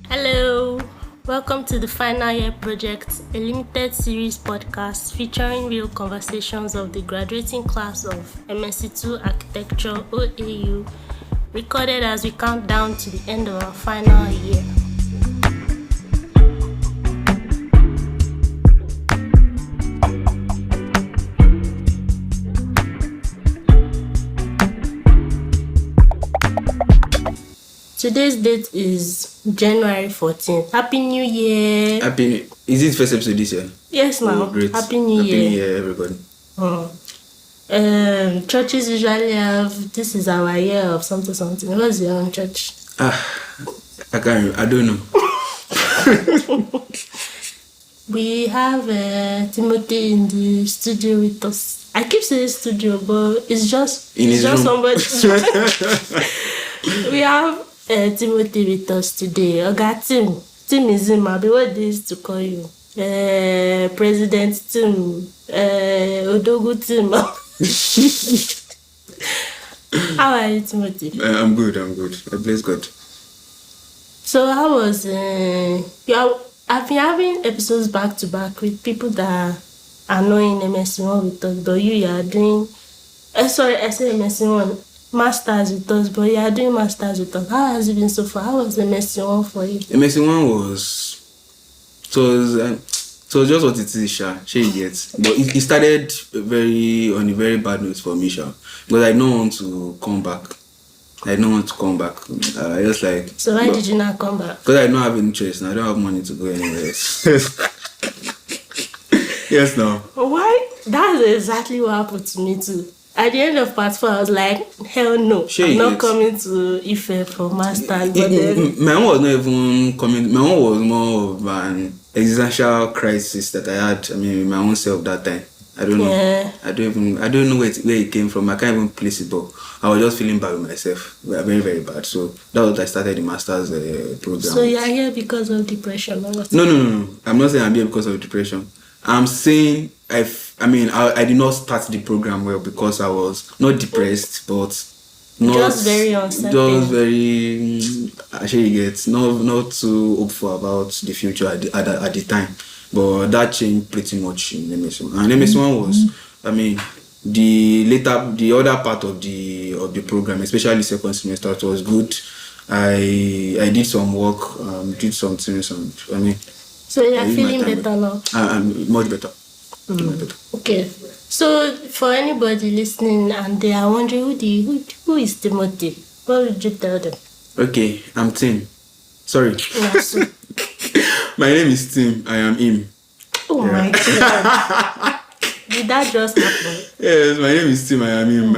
Hello, welcome to the Final Year Project, a limited series podcast featuring real conversations of the graduating class of MSc2 Architecture OAU, recorded as we count down to the end of our final year. Today's date is January 14th. Happy New Year! Is it first episode this year? Yes, ma'am. Oh, great. Happy New Year. Happy New Year, everybody. Churches usually have, this is our year of something. What's your own church? I don't know. We have Timothy in the studio with us. I keep saying studio, but it's just somebody. We have Timothy with us today. Oga Tim is in Mabi. What they used to call you? President Tim. Odogu Tim. How are you, Timothy? I'm good. I bless God. So how was I've been having episodes back to back with people that are not in MSc1 with us, but you are doing I said MSc1 masters with us, but you are doing masters with us. How has it been so far? How was MSc1 for you? MSc1 was just what it is, Sha. She gets, but it started on a very bad note for me, Sha, because I don't want to come back. Just like. So why did you not come back? Because I don't have interest and I don't have money to go anywhere. Yes, no. Why? That's exactly what happened to me too. At the end of part 4, I was like, hell no, I'm not coming to Ife for masters. But then my own was not even coming. My own was more of an existential crisis that I had. I mean, my own self that time. I don't know. Yeah. I don't know where it came from. I can't even place it, but I was just feeling bad with myself. Very, very bad. So that was I started the master's program. So you are here because of depression? No. I'm not saying I'm here because of depression. I'm saying I did not start the program well because I was not depressed, but just very uncertain. Just very not too hopeful about the future at the time. But that changed pretty much in MSc1. And MSc1 was, the other part of the program, especially second semester, it was good. I did some work, did some things, and So you are feeling better now? I'm much better. Okay. So for anybody listening and they are wondering who is Timothy, what would you tell them? Okay, I'm Tim. Sorry. Yes. My name is Tim. I am him. Oh my God. Did that just happen? Yes, my name is Tim. I am him.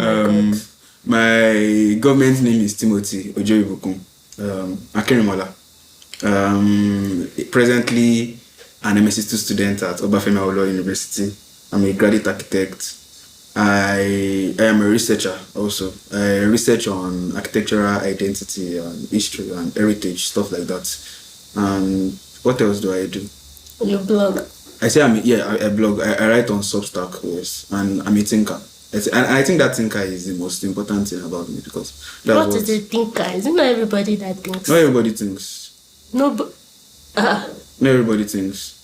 My government name is Timothy Ojoibukun. Akinrimola. Presently an MSc2 student at Obafemi Awolowo University. I'm a graduate architect. I am a researcher also. I research on architectural identity and history and heritage, stuff like that. And what else do I do? You blog. I blog. I write on Substack, yes, and I'm a thinker. And I think that thinker is the most important thing about me because what is a thinker? Is it not everybody that thinks? Not everybody thinks. No, but not everybody thinks.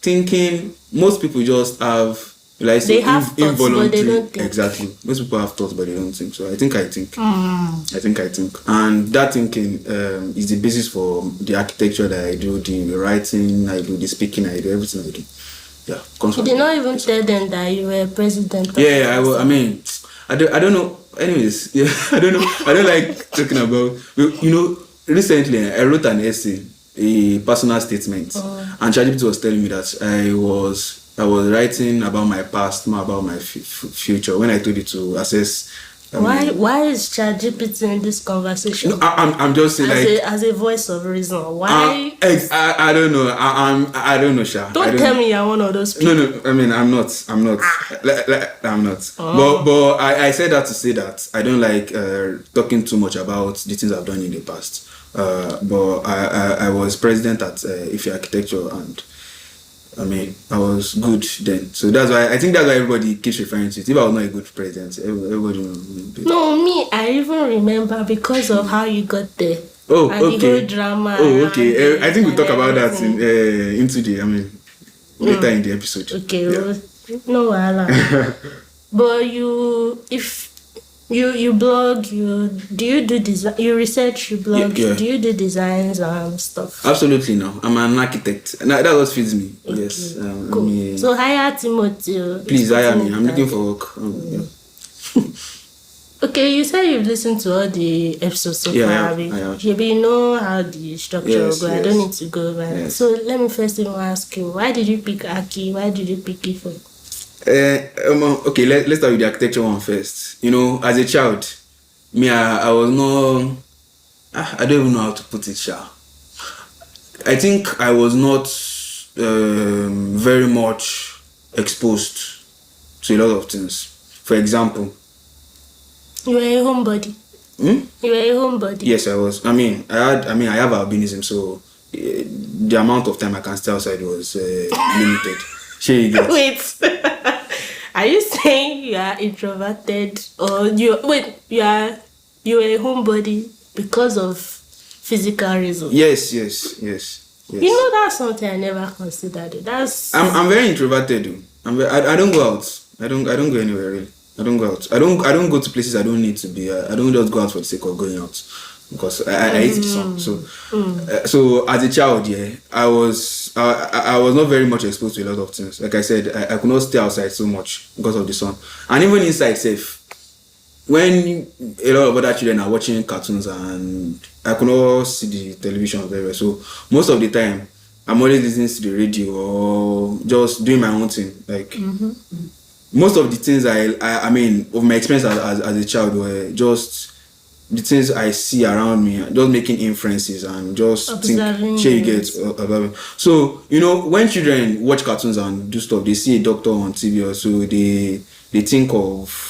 Thinking. Most people just have, they have thoughts, but they don't think. Exactly. Most people have thoughts, but they don't think. So I think. I think, and that thinking is the basis for the architecture that I do, the writing I do, the speaking I do, everything I do. Yeah. You did not even tell them that you were president. Yeah, I don't know. Anyways, yeah, I don't know. I don't like talking about. Recently I wrote an essay, a personal statement, and ChatGPT was telling me that I was writing about my past, more about my future. When I told it to assess. Why is ChatGPT in this conversation? No, I'm just saying as a voice of reason. Why? I don't know. I don't know, Sha. Don't tell me you're one of those people. No. I'm not. I'm not. But I said that to say that I don't like talking too much about the things I've done in the past. But I was president at Ife Architecture and I mean, I was good then. So that's why everybody keeps referring to it. If I was not a good president, everybody would be. No, me, I even remember because of how you got there. Oh, and the whole okay. drama Oh, around okay. I it think we'll and talk about that in everything. into the. I mean, later in the episode. Okay, Yeah. well, no wahala. But you, if you blog, you do design, you research, you Yeah, blog, yeah. do you do designs and stuff? Absolutely no. I'm an architect. That's what feeds me. Yes. Okay, cool. So hire Timothy. He's Please hire putting me. it I'm looking that for way. work. Yeah. Okay, you said you've listened to all the episodes so Yeah, I far, have. Abby. I have. Maybe you know how the structure will Yes, go. I don't yes, need to go over that. yes. So let me first even ask you, why did you pick Aki? Why did you pick Ifo? Okay, let's start with the architecture one first. You know, as a child, me, I was not. I don't even know how to put it, Sha. I think I was not very much exposed to a lot of things. For example, You were a homebody. hmm? You were a homebody. Yes, I was. I have albinism, so the amount of time I can stay outside was limited. Sure, you get. Wait. Are you saying you are introverted or you were a homebody because of physical reasons? Yes, yes, yes, You yes. know that's something I never considered. That's I'm very introverted. Though. I don't go out. I don't go anywhere really. I don't go out. I don't go to places I don't need to be. I don't just go out for the sake of going out because I hate the sun. So as a child, yeah, I was not very much exposed to a lot of things. Like I said, I could not stay outside so much because of the sun, and even inside safe. When a lot of other children are watching cartoons and I could not see the television very well, so most of the time I'm always listening to the radio or just doing my own thing. Like most of the things I mean of my experience as a child were just the things I see around me, just making inferences and just observing think, share you it. get about it. So you know when children watch cartoons and do stuff, they see a doctor on TV or so they think of.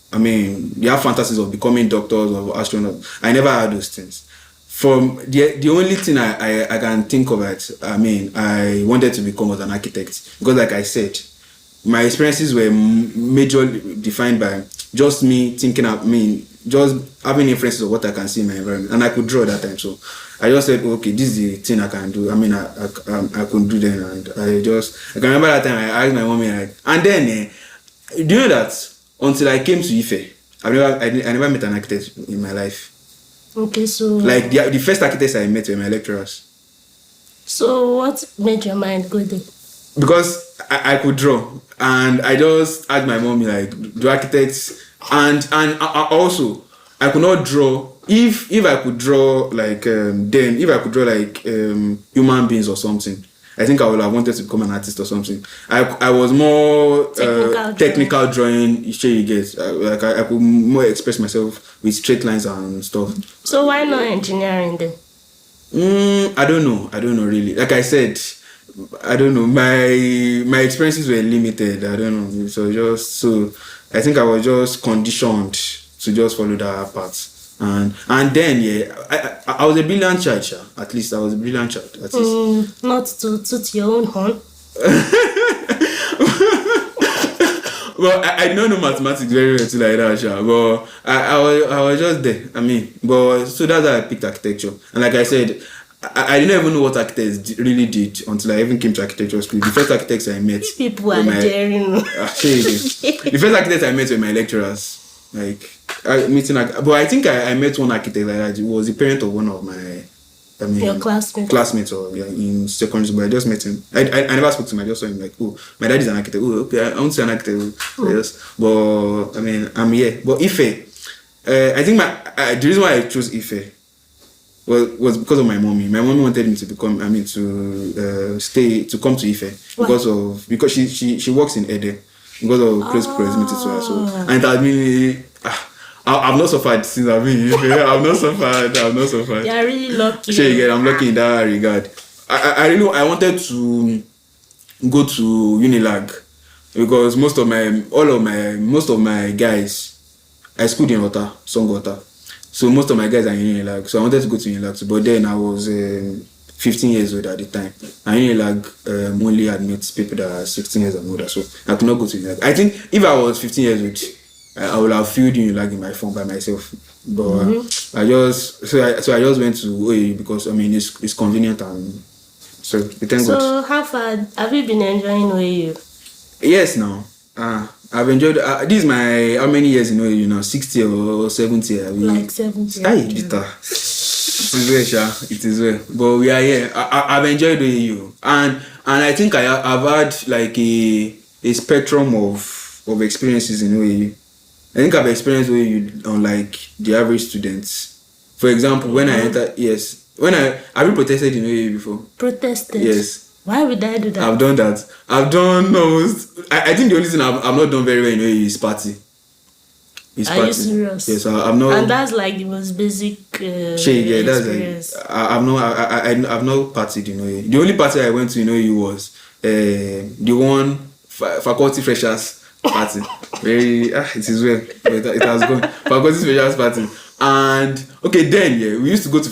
I mean, they have fantasies of becoming doctors or astronauts. I never had those things. From the only thing I can think of it, I mean, I wanted to become was an architect because, like I said, my experiences were majorly defined by just me thinking. I mean, just having inferences of what I can see in my environment, and I could draw at that time. So I just said, okay, this is the thing I can do. I mean, I could do then, and I can remember that time I asked my mommy, like, and then do you know that until I came to Ife, I never met an architect in my life. Okay, so Like the first architects I met were my lecturers. so what made your mind go there? Because I could draw, and I just asked my mommy like, do architects and I also I could not draw. If I could draw like then if I could draw like human beings or something, I think I would have wanted to become an artist or something. I was more technical drawing. Sure, you get like I could more express myself with straight lines and stuff. So why not engineering then? I don't know really. Like I said, I don't know. My experiences were limited. I don't know. So I think I was just conditioned to just follow that path. And then yeah, I was a brilliant child. Sha. At least I was a brilliant child. At least. Not to toot your own horn. Well, I don't know mathematics very well too like that, Sha. But I was just there. I mean, but so that's how I picked architecture. And like I said, I didn't even know what architects really did until I even came to architecture school. The first architects I met People are daring. the first architects I met were my lecturers. Like but I think I met one architect like that. It was the parent of one of my your classmates or in secondary school. But I just met him. I never spoke to him. I just saw him like, oh, my dad is an architect. Oh, okay, I want to see an architect. Yes, but I mean, I'm here. But Ife, I think the reason why I chose Ife was because of my mommy. My mommy wanted me to become. I mean, to come to Ife because she works in Ede because of close proximity to her. So and it has been. I've not suffered since I've been here. I've not suffered. You're really lucky. Sure, again, I'm lucky in that regard. I wanted to go to Unilag because most of my guys I schooled in Ota, Songota. So most of my guys are in Unilag. So I wanted to go to Unilag too. But then I was 15 years old at the time. And Unilag only admits people that are 16 years and older. So I could not go to Unilag. I think if I was 15 years old, I would have filled Unilag in my phone by myself. but I just went to OAU because I mean it's convenient and so we thank God. So how far have you been enjoying OAU? Yes, now. I've enjoyed. This is my how many years in OAU now? 60 or 70? Like 70. Aye, bitter. It is well, Sha. It is well. But we are here. I've enjoyed OAU, and I think I've had like a spectrum of experiences in OAU. I think I've experienced OAU on like the average students. For example, when I entered, yes, have you protested in OAU before? Protested? Yes. Why would I do that? I've done that. I've done almost. I think the only thing I've not done very well in OAU is party. Are you serious? Yes, I'm not. And that's like the most basic Yeah, that's experience. like I've not partied in OAU. The only party I went to in OAU was the one faculty freshers party. Very it is well, but it has gone faculty freshers party. And okay, then we used to go to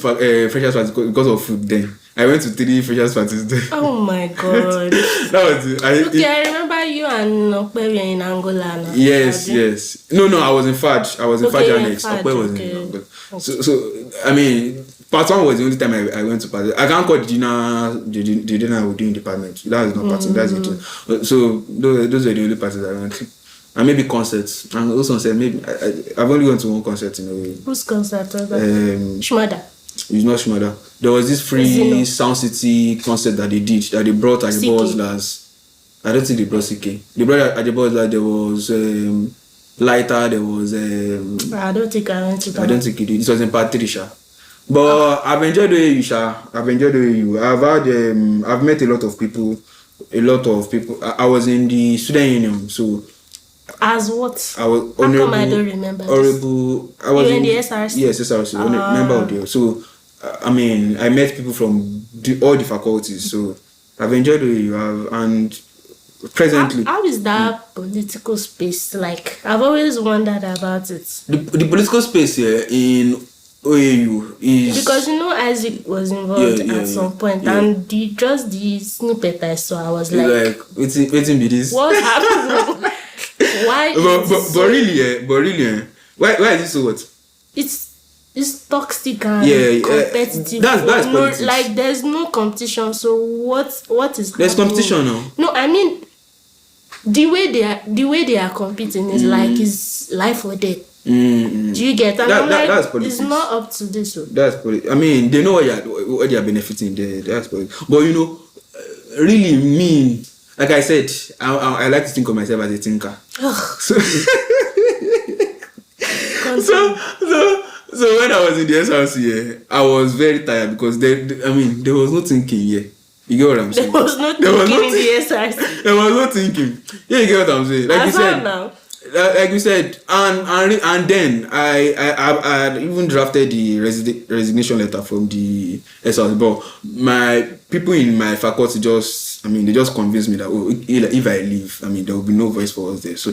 freshers party because of food. Then I went to 3 freshers parties there. Oh my god. That was it. I remember you and Okpe were in Angola now. Yes. No, I was in Faj. I was in Faj Annex. Faj, Okpe was in Angola. So I mean, part 1 was the only time I went to party. I can't call the dinner we do in the department. That is not party. That's it. So those were the only parties I went to. And maybe concerts. And also said maybe I've only gone to one concert in a way. Whose concert was that? Shmada. It's not Shmada. There was this free Sound City concert that they did, that they brought at the Ballslers. I don't think they brought CK. They brought at the Ballslers. There was Lighter. There was. I don't think I went to that. I don't think it did. It was in Patricia. But I've enjoyed the AU, Sha. I've enjoyed the AU. I've met a lot of people. I was in the student union, so. As what? I was How come I don't remember honorable. I was in the SRC? Yes, SRC. Member of the. So, I mean, I met people from all the faculties. So, I've enjoyed OAU. And presently. How is that political space like? I've always wondered about it. The political space here in OAU is. Because Isaac was involved at some point, and the snippet I saw, I was like, waiting be this. What happened? Why? But really, why is it so what? It's toxic and competitive. That's politics. Like there's no competition. So what is there's happening? Competition now? No, I mean the way they are competing is like is life or death. Do you get? And that's politics. It's not up to this. That's politics. I mean, they know what they are benefiting there. That's politics. But really mean. Like I said, I like to think of myself as a thinker. So when I was in the SRC, I was very tired because there was no thinking here. You get what I'm saying? There was no thinking in the SRC. There was no thinking. Yeah, you get what I'm saying? Like you said. Now. Like you said, and then I even drafted the resignation letter from the SRC. But my people in my faculty they just convinced me that if I leave, there will be no voice for us there. So,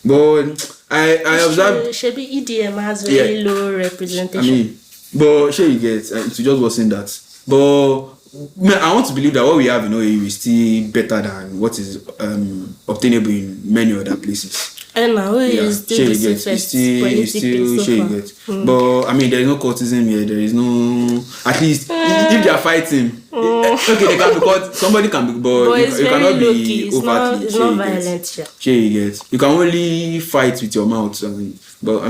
but I observed. Should be EDM has very low representation. But sure you get it just wasn't that. But I want to believe that what we have in OAU is still better than what is obtainable in many other places. And now is still the safest But there is no cultism here. There is no. At least if they are fighting, okay, they can be caught. Somebody can be, but you cannot be overtly. It's not violent. You can only fight with your mouth. But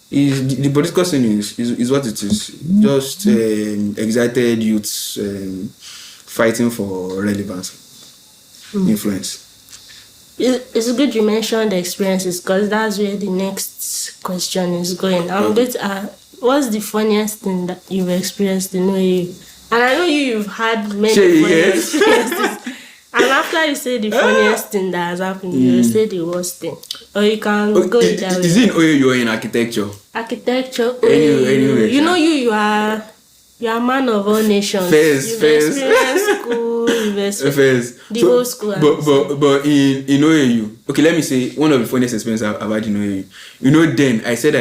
the political scene is what it is. Just excited youths fighting for relevance, influence. It's good you mentioned the experiences because that's where the next question is going. I'm going to what's the funniest thing that you've experienced in OAU? And I know you've had many funny experiences. And after you say the funniest thing that has happened, you say the worst thing. Or you can go with that way. Is it in OAU or in architecture? Architecture. Anyway, you are a man of all nations. You've experienced school, the whole school. But in OAU, okay, let me say one of the funniest experiences I've had in OAU. Then I said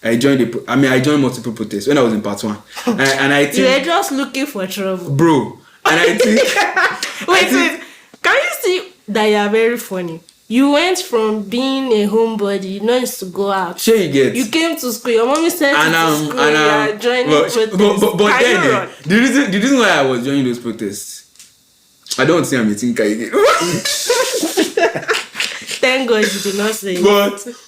I joined I joined multiple protests when I was in part 1, and I think you were just looking for trouble, bro. And I think wait, can you see that you are very funny? You went from being a homebody, you know, to go out. Sure you get. You came to school. Your mommy sent you to school. And You are joining protests. but Can then you run? the reason why I was joining those protests, I don't think I'm a thinker again. Thank God you did not say it.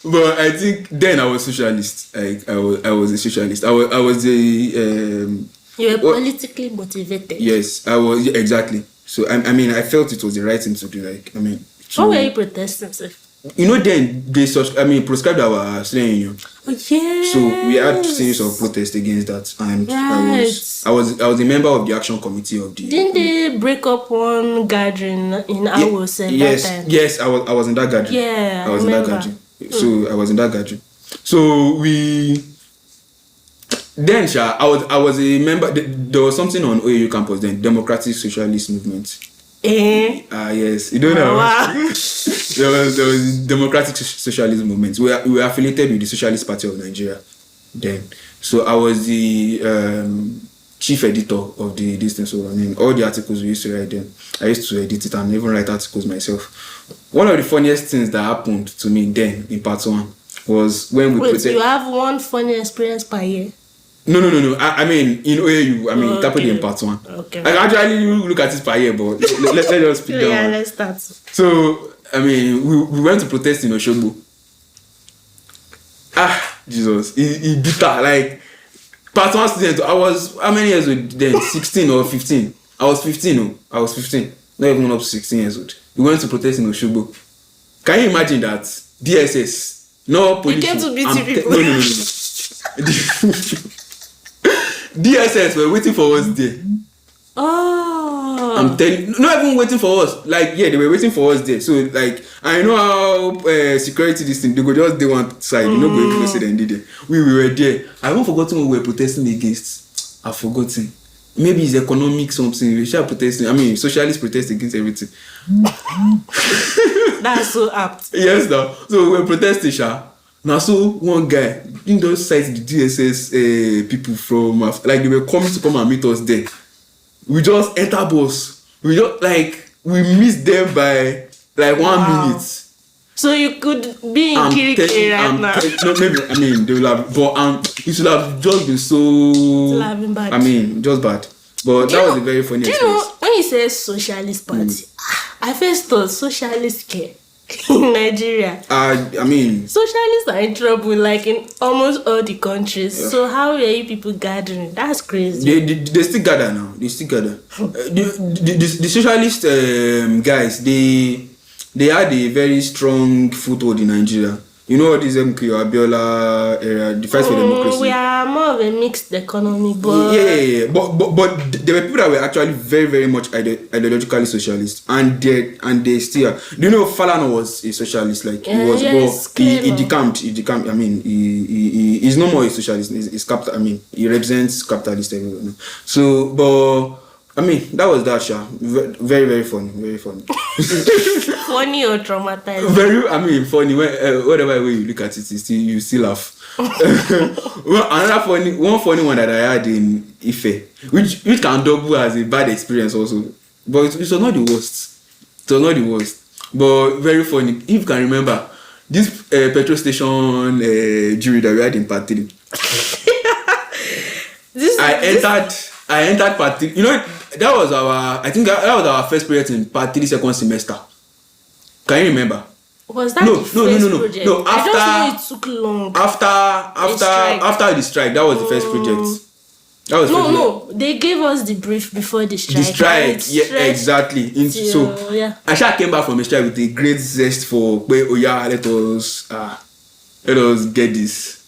but I think then I was socialist. I was a socialist. I was a You were politically motivated. yes, I was, yeah, exactly. So I mean, I felt it was the right thing to do. Like, I mean, What were you protesting, sir? you know, then they prescribed our student union. Oh, yes. So we had series of protest against that, and Right. I was a member of the action committee of the. Didn't they break up one gathering in Awos at that time? Yes, I was in that gathering. Yeah, I was in that gathering. remember. So I was in that gathering. So we. Then, I was a member. There was something on OAU campus then, Democratic Socialist Movement. Yes, you don't know. Wow. there was Democratic Socialist Movement. We were affiliated with the Socialist Party of Nigeria then. So I was the chief editor of this thing. So I mean, all the articles we used to write then, I used to edit it and even write articles myself. One of the funniest things that happened to me then in part 1 was when we Wait, you have one funny experience per year? No. I mean, in OAU, I mean, it happened in part 1. Okay. I actually look at it per year, but let's just speak down. Yeah, let's start. So, I mean, we went to protest in Oshogbo. Jesus, it bitter. Like, part 1 student, I was, how many years old then? 16 or 15? I was 15, no. I was 15. Not even up to 16 years old. We went to protest in Oshogbo. Can you imagine that? DSS, no police. You came to beat people. No. DSS were waiting for us there. Oh. I'm telling you, not even waiting for us. Like, yeah, they were waiting for us there. So, like, I know how security this thing, they go just day one side. You know, go even say they did it. We were there. I haven't forgotten what we were protesting against. I've forgotten. Maybe it's economic something. We shall protesting. I mean, socialists protest against everything. That's so apt. Yes, now. So we were protesting, Now, so one guy, in those sites, the DSS people from, like, they were coming to come and meet us there. We just enter bus. We just, like, we missed them by, like, 1 minute. So you could be in Kirikiri right now. No, maybe, I mean, they will have, but it should have just been so, Been bad. I mean, just bad. But that was a very funny experience. Do you know, when you say socialist party, I first thought socialist care. In Nigeria, I mean, socialists are in trouble, like in almost all the countries. Yeah. So how are you people gathering? That's crazy. They still gather now. They still gather. The socialist guys, they had a very strong foothold in Nigeria. You know what this Abiola era, the fight for democracy. We are more of a mixed economy, but yeah. But there were people that were actually very, very much ideologically socialist, and they still are. Do you know Falana was a socialist? Like he was, he decamped. I mean, he's no more a socialist. He's capital. I mean, he represents capitalist everyone. So, but. I mean, that was that, very, very funny, very funny. Funny or traumatizing? Funny. Whatever way you look at it, you still laugh. One funny one that I had in Ife, which can double as a bad experience also, but it was not the worst. It was not the worst, but very funny. If you can remember, this petrol station jury that we had in part 3. I entered part 3. You know, that was our our first period in part 3 second semester. Can you remember? Was that the first project? No, after, I just know it took long. After the strike, that was the first project. That was no. They gave us the brief before the strike. The strike, yeah, exactly. So I came back from the strike with a great zest for let us get this.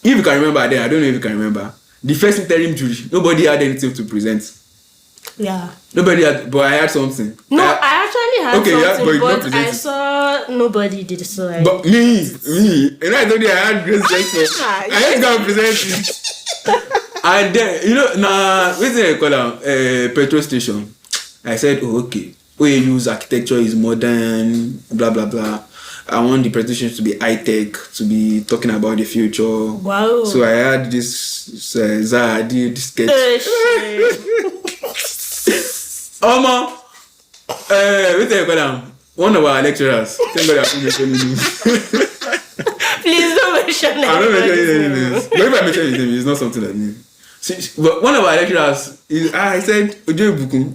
If you can remember then, I don't know if you can remember. The first interim jury, nobody had anything to present. Yeah. Nobody had, but I had something. No, I actually had something, but I saw nobody did so. But me, and I told you I had great sense. I just got to present it. And then, you know, what's they call them? Petrol station. I said, okay. OAU's architecture is modern, blah, blah, blah. I want the presentation to be high-tech, to be talking about the future. Wow. So I had this this sketch. one of our lecturers, thank God I'm not mentioning names. Please don't mention it. I'm not mentioning any names. But if I mention his name, it's not something like me. See, but one of our lecturers, I said, Ojo Ibuku,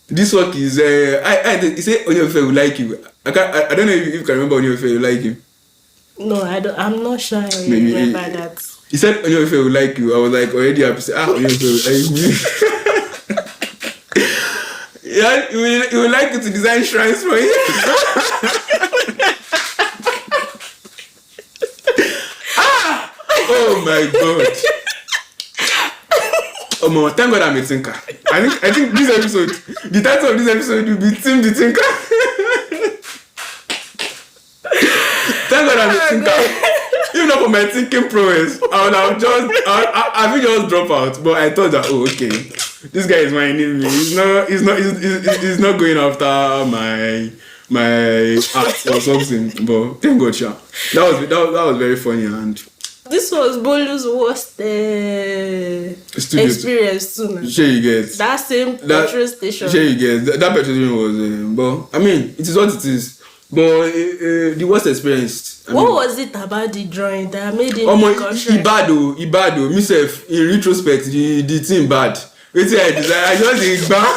this work is, he said, Onyefe will like you. I don't know if you can remember Onyefe will like you. No, I don't. I'm not sure I Maybe remember that. He said Onyefe will like you. I was like already happy. Say, Onyefe will like me. Yeah, he would like you to design shrines for him. Oh my God. Oh man, thank God I'm a thinker. I think this episode, the title of this episode will be Tim the Thinker. Thank God I'm a thinker. Even not for my thinking prowess, I will just drop out. But I thought that, oh, okay, this guy is my enemy. He's not going after my art or something. But thank God, sure. That was very funny. And this was Bolu's worst experience too. Now. Sure you get that same petrol station. Sure you get that petrol station was. But I mean, it is what it is. But the worst experience. What was it about the drawing that made it? Ibado. Myself in retrospect, the thing bad. Wait till I design. I just did bad.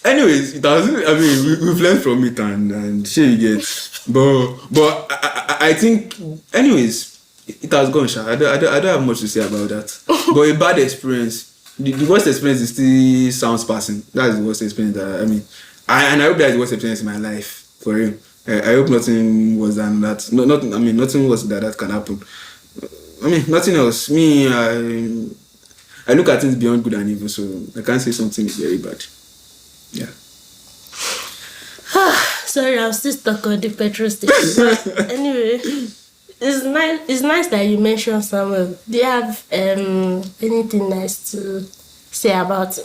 Anyways, it has. I mean, we've learned from it and sure you get. But I think, anyways, it has gone. I don't have much to say about that. But a bad experience. The worst experience is still sounds passing. That is the worst experience that I mean. I hope that is the worst experience in my life for real. I hope nothing worse than that. Nothing worse than that can happen. I mean, nothing else. Me, I look at things beyond good and evil, so I can't say something is very bad. Yeah. Sorry, I'm still stuck on the petrol station. Anyway, it's nice that you mentioned Samuel. Do you have anything nice to say about him?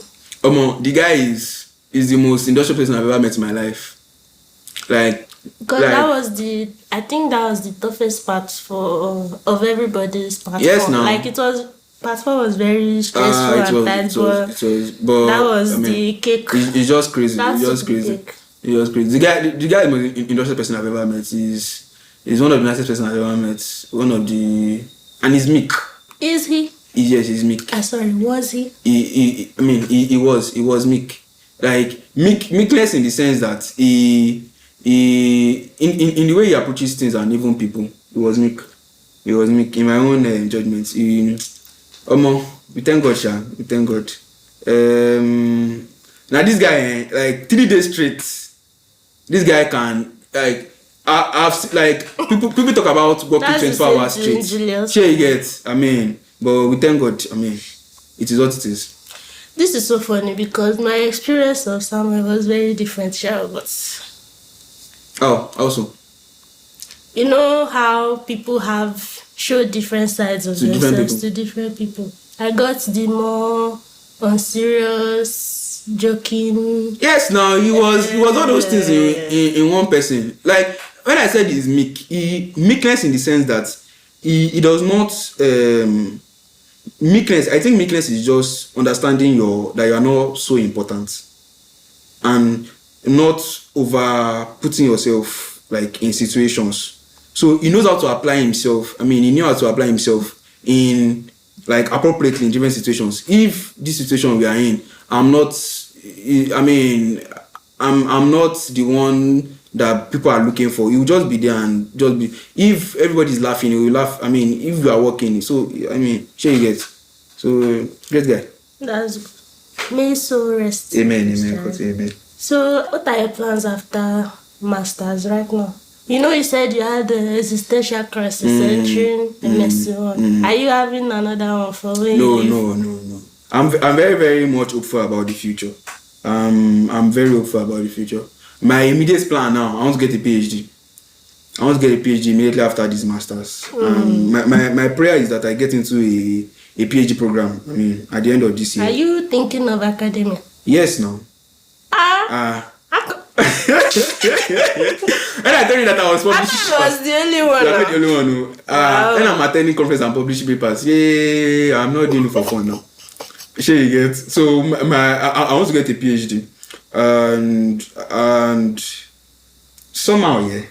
The guy is the most industrial person I've ever met in my life. Because I think that was the toughest part of everybody's part. Yes, four. no. Like it was, part 4 was very stressful at times, but that was the cake. It's just crazy. That's It's just crazy. cake. It's just crazy. The guy is the most industrial person I've ever met. He's one of the nicest person I've ever met. And he's meek. Is he? Yes, he's meek. Sorry, was he? He was meek. Like meekness in the sense that in the way he approaches things and even people, he was meek. He was meek in my own judgment. We thank God, Sha. We thank God. Now this guy, like 3 days straight, this guy can I've like people talk about working 24 hours straight. Sure you get. But we thank God. It is what it is. This is so funny because my experience of Samuel was very different, Sha, but also. You know how people have showed different sides of themselves to different people. I got the more unserious, joking. Yes, now he was all those things in one person. Like when I said he's meek, meekness in the sense that he does not meekness. I think meekness is just understanding that you are not so important and not over putting yourself like in situations. So he knows how to apply himself. He knew how to apply himself in like appropriately in different situations. If this situation we are in, I'm not the one that people are looking for. He will just be there and just be. If everybody's laughing, he will laugh. If you are working, so sure you get. So great guy. That's good. May so rest. Amen. Amen. So what are your plans after masters right now? You said you had an existential crisis entering MSc1. Are you having another one for when you leave? No. I'm very, very much hopeful about the future. I'm very hopeful about the future. My immediate plan now, I want to get a PhD. I want to get a PhD immediately after this masters. My prayer is that I get into a PhD program. At the end of this year. Are you thinking of academia? Yes, no. And I tell you that I was publishing papers. I was the only one. You are not the only one. And I'm attending conference and publishing papers. Yeah, I'm not doing it for fun now. Sure you get. So I want to get a PhD, and somehow yeah,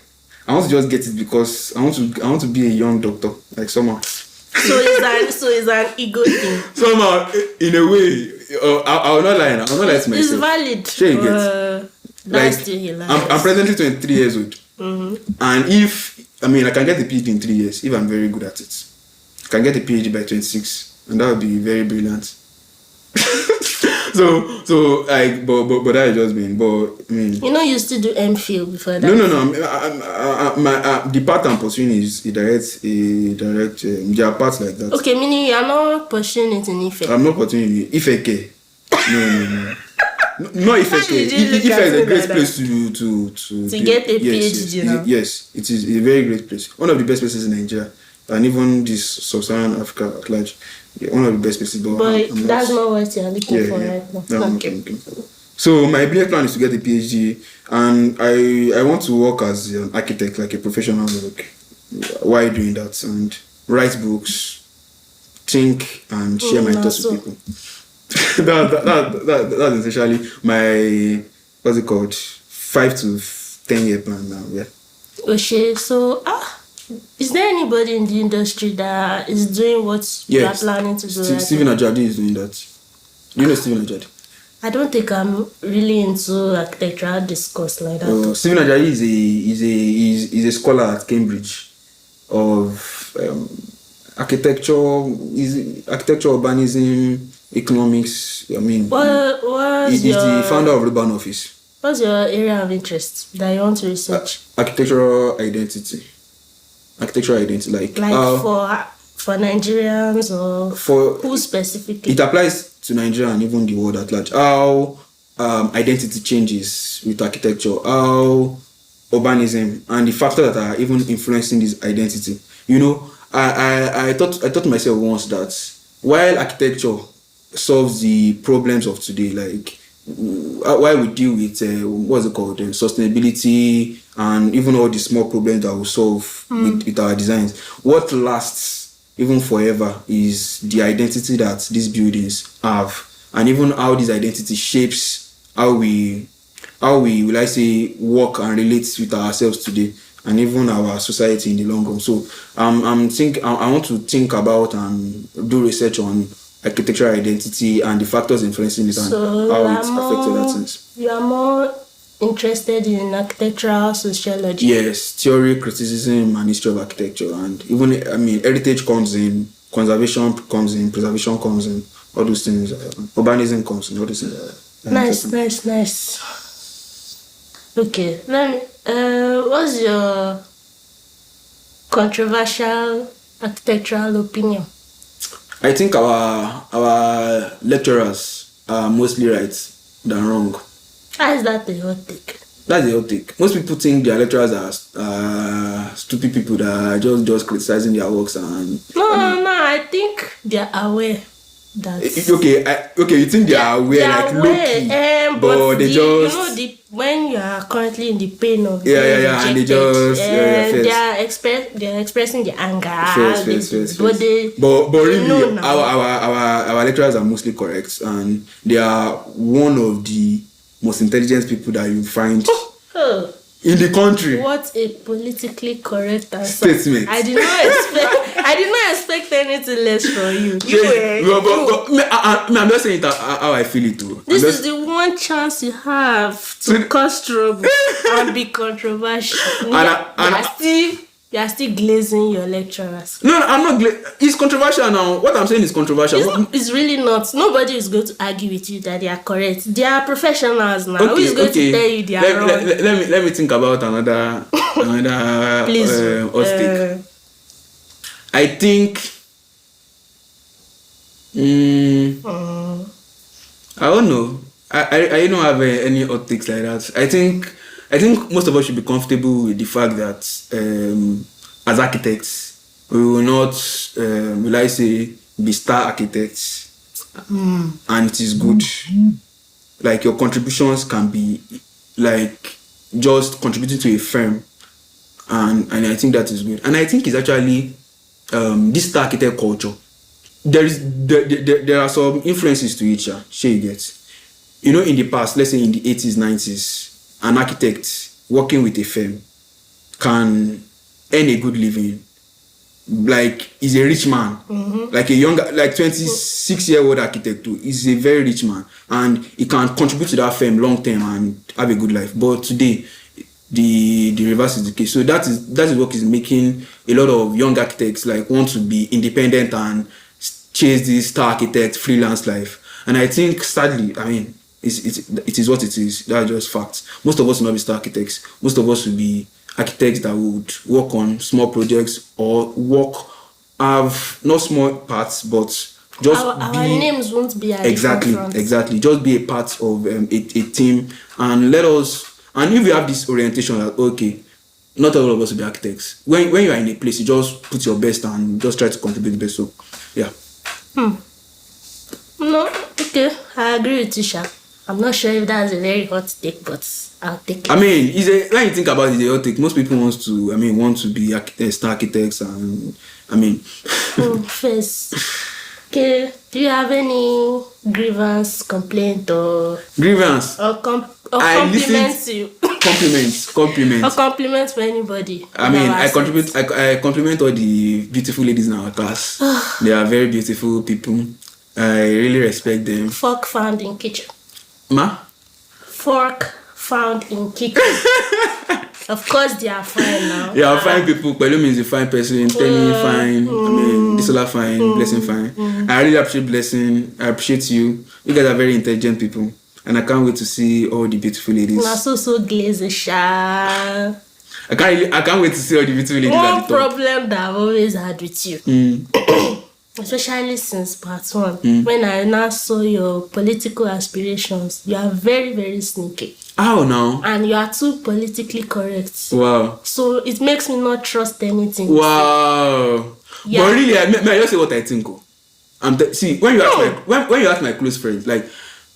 I want to just get it because I want to be a young doctor like somehow. So it's an ego thing. Somehow in a way, I will not lie. I will not lie to myself. It's valid. Sure you get. That's Like still hilarious. I'm presently 23 years old, and if I can get a PhD in 3 years if I'm very good at it. I can get a PhD by 26, and that would be very brilliant. so like, but that has just been. But I mean, You still do MPhil before that. no. The part I'm pursuing is a direct. There are parts like that. Okay, meaning you are not pursuing it in Ife. I'm not pursuing it. Ifeke. No. No, Ife did you look is at a me great like that? place to get a PhD now? Yes, it is a very great place. One of the best places in Nigeria, and even this sub-Saharan Africa at large. Yeah, one of the best places. But that's not what you're looking for right now. No, okay. So my immediate plan is to get a PhD, and I want to work as an architect, like a professional work. While doing that, and write books, think, and share my thoughts with people. That's essentially my, what's it called, 5 to 10 year plan now. Yeah. Okay, so is there anybody in the industry that is doing what you are planning to do? Stephen Ajadi is doing that. Do you know Stephen Ajadi? I don't think I'm really into architectural discourse like that. Stephen Ajadi is a scholar at Cambridge of architecture, urbanism, economics. I mean, he's the founder of Urban Office. What's your area of interest that you want to research? Architectural identity, like for Nigerians or for who specifically? It applies to Nigeria and even the world at large. How identity changes with architecture, how urbanism and the factors that are even influencing this identity. I thought to myself once that while architecture solves the problems of today, like while we deal with sustainability and even all the small problems that we solve with our designs, what lasts even forever is the identity that these buildings have, and even how this identity shapes how we will I say work and relate with ourselves today, and even our society in the long run. So I want to think about and do research on architectural identity and the factors influencing it, and how it's affected that sense. You are more interested in architectural sociology? Yes, theory, criticism, and history of architecture, and even heritage comes in, conservation comes in, preservation comes in, all those things. Urbanism comes in, all those things. Nice. Okay, let me. What's your controversial architectural opinion? I think our lecturers are mostly right than wrong. How is that a hot take? That's a hot take. Most people think their lecturers are stupid people that are just criticizing their works and. No. I think they are aware that. Okay. You think they are aware, like low-key, but they just. When you are currently in the pain of and they just they are expressing the anger. But really, our lecturers are mostly correct, and they are one of the most intelligent people that you find in the country. What a politically correct answer. Statement. I did not expect anything less from you. I'm not saying it how I feel it too. This is the one chance you have to cause trouble and be controversial. You are still glazing your lecturers. No, I'm not. It's controversial now. What I'm saying is controversial. It's really not. Nobody is going to argue with you that they are correct. They are professionals now. Who is going to tell you they are wrong? Let me think about another Please, take. I think. I don't know. I don't have any hot takes like that. I think most of us should be comfortable with the fact that as architects, we will not, will I say, be star architects, and it is good. Like your contributions can be like just contributing to a firm, and I think that is good. And I think it's actually this star architect culture there are some influences to each. Sure, you get. You know, in the past, let's say in the 80s, 90s, an architect working with a firm can earn a good living. Like, he's a rich man. Like a younger, like 26-year-old architect too. He's a very rich man, and he can contribute to that firm long term and have a good life. But today, the reverse is the case. So that is what is making a lot of young architects like want to be independent and chase this star architect freelance life. And I think sadly, I mean, it is what it is. That's just facts. Most of us will not be star architects. Most of us will be architects that would work on small projects or have not small parts, but just our names won't be at exactly the forefront. exactly just be a part of a team, and let us. And if you have this orientation that okay, not all of us will be architects. When you are in a place, you just put your best and just try to contribute the best. So yeah. No, okay, I agree with you, Sha. I'm not sure if that's a very hot take, but I'll take it. I mean, when you think about it, it's a hot take. Most people want to be star architects, and I mean. First, okay, do you have any grievance, complaint, or Grievance? compliments you? Compliments. Or compliments for anybody? I mean, I compliment all the beautiful ladies in our class. They are very beautiful people. I really respect them. Fork found in kitchen. Ma? Fork found in kitchen. Of course, they are fine now. Yeah, fine people. Pelumi is a fine person. Temi fine. I mean, Disola fine. Blessing fine. I really appreciate Blessing. I appreciate you. You guys are very intelligent people, and I can't wait to see all the beautiful ladies. Not so glazed, Sha. I can't wait to see all the beautiful ladies at One the top. problem that I've always had with you, especially since part 1, when I now saw your political aspirations, you are very, very sneaky. How now? And you are too politically correct. Wow. So it makes me not trust anything. Wow. Yeah. But really, may I just say what I think? See, when you ask my close friends, like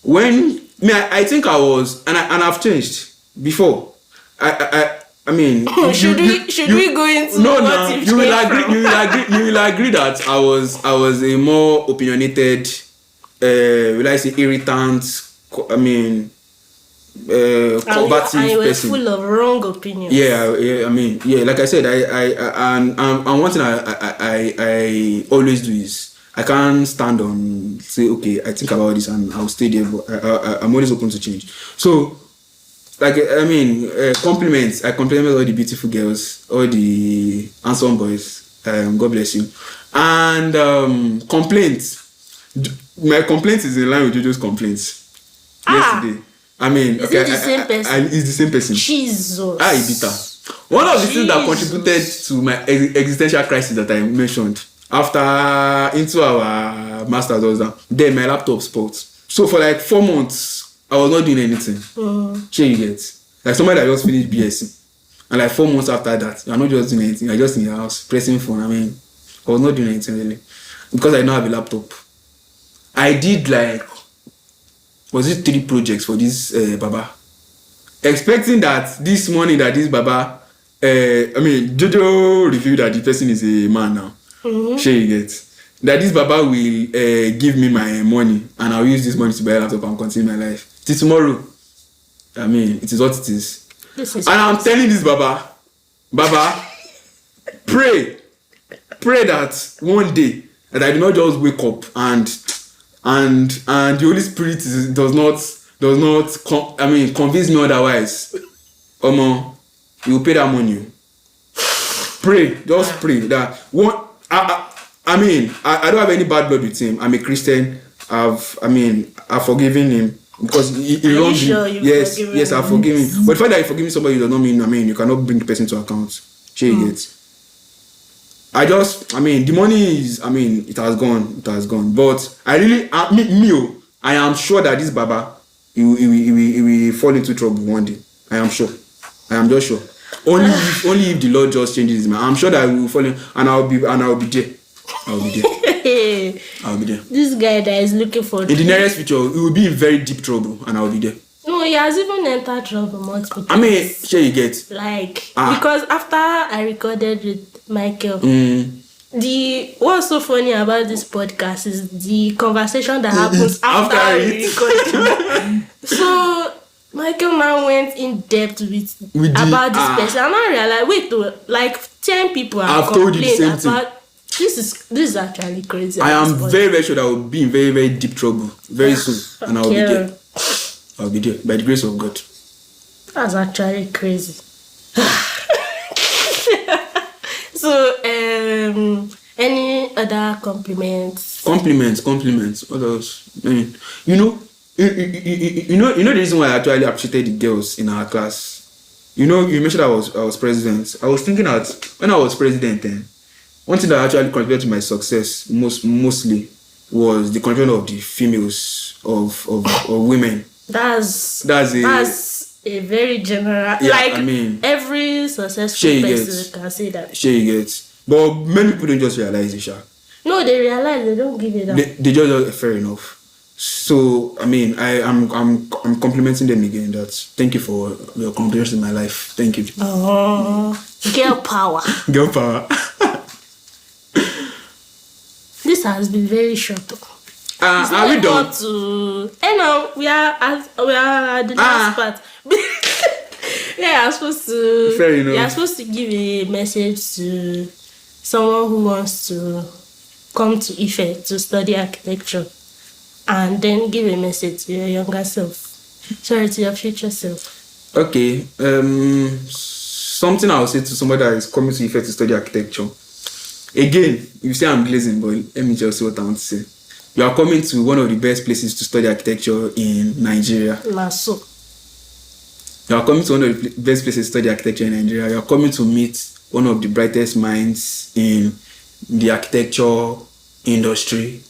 I think I was, and I've changed before. I mean, should we go into what you will agree that I was a more opinionated, will I say irritant? I mean, combative and you were person. full of wrong opinions. Yeah. I mean, yeah. Like I said, and one thing I always do is I can't stand on say okay, I think about this and I'll stay there. But I'm always open to change. So. Like I mean, compliments. I compliment all the beautiful girls, all the handsome boys. God bless you. And complaints. My complaint is in line with Jojo's complaints yesterday. I mean, is it the same person? It's the same person. Jesus. Ibita. One of the things that contributed to my existential crisis that I mentioned into our master's was that then my laptop spoiled. So for like 4 months. I was not doing anything. Sure you get. Like somebody that just finished BSc. And like 4 months after that, you're not just doing anything. You're just in your house, pressing phone. I mean, I was not doing anything really. Because I don't have a laptop. I did was it 3 projects for this Baba? Expecting that this morning that this Baba, Jojo revealed that the person is a man now. Sure you get. That this Baba will give me my money and I'll use this money to buy a laptop and continue my life. Till tomorrow. I mean, it is what it is. And I'm telling this Baba, pray that one day that I do not just wake up and the Holy Spirit does not convince me otherwise. You will pay that money. Pray, just pray that one. I don't have any bad blood with him. I'm a Christian. I've forgiven him because he wronged me. Yes, I've forgiven him. But the fact that you forgive somebody does not mean you cannot bring the person to account. The money is, it has gone. But I really, I am sure that this Baba, he will fall into trouble one day. I am sure. I am just sure. Only if the Lord just changes his mind. I'm sure that he will fall in, and I'll be there. I'll be there. This guy that is looking for in the nearest future, he will be in very deep trouble, and I'll be there. No, he has even entered trouble multiple times. Sure you get. Because after I recorded with Michael, What's so funny about this podcast is the conversation that happens after After we it. record. So Michael now went in depth With about this the person, and I realized, wait, like 10 people have I've told you the complained same about this is actually crazy. I at am this point. very, very sure that I will be in very, very deep trouble very soon, and I will be Okay. there. I'll be there by the grace of God. That's actually crazy. So, any other compliments? Compliments. What else? You know, you know the reason why I actually appreciated the girls in our class. You know, you mentioned I was president. I was thinking that when I was president, then one thing that actually contributed to my success mostly was the contribution of the females of women. That's That's a very general. Yeah, like I mean, every successful sure you person get. can say that. Sure you get. But many people don't just realize it, sha. No, they realize they don't give it up. They just fair enough. So I mean, I'm complimenting them again. That thank you for your contribution in my life. Thank you. Oh, girl power. Girl power. This has been very short. It's Are not we equal done? to. No, we are at the last part. Yeah, supposed to. Fair enough. You're supposed to give a message to someone who wants to come to Ife to study architecture, and then give a message to your younger self. Sorry, to your future self. Okay. Something I will say to somebody that is coming to Ife to study architecture. Again, you say I'm glazing, but let me just say what I want to say. You are coming to one of the best places to study architecture in Nigeria. Lasso. You are coming to one of the best places to study architecture in Nigeria. You are coming to meet one of the brightest minds in the architecture industry.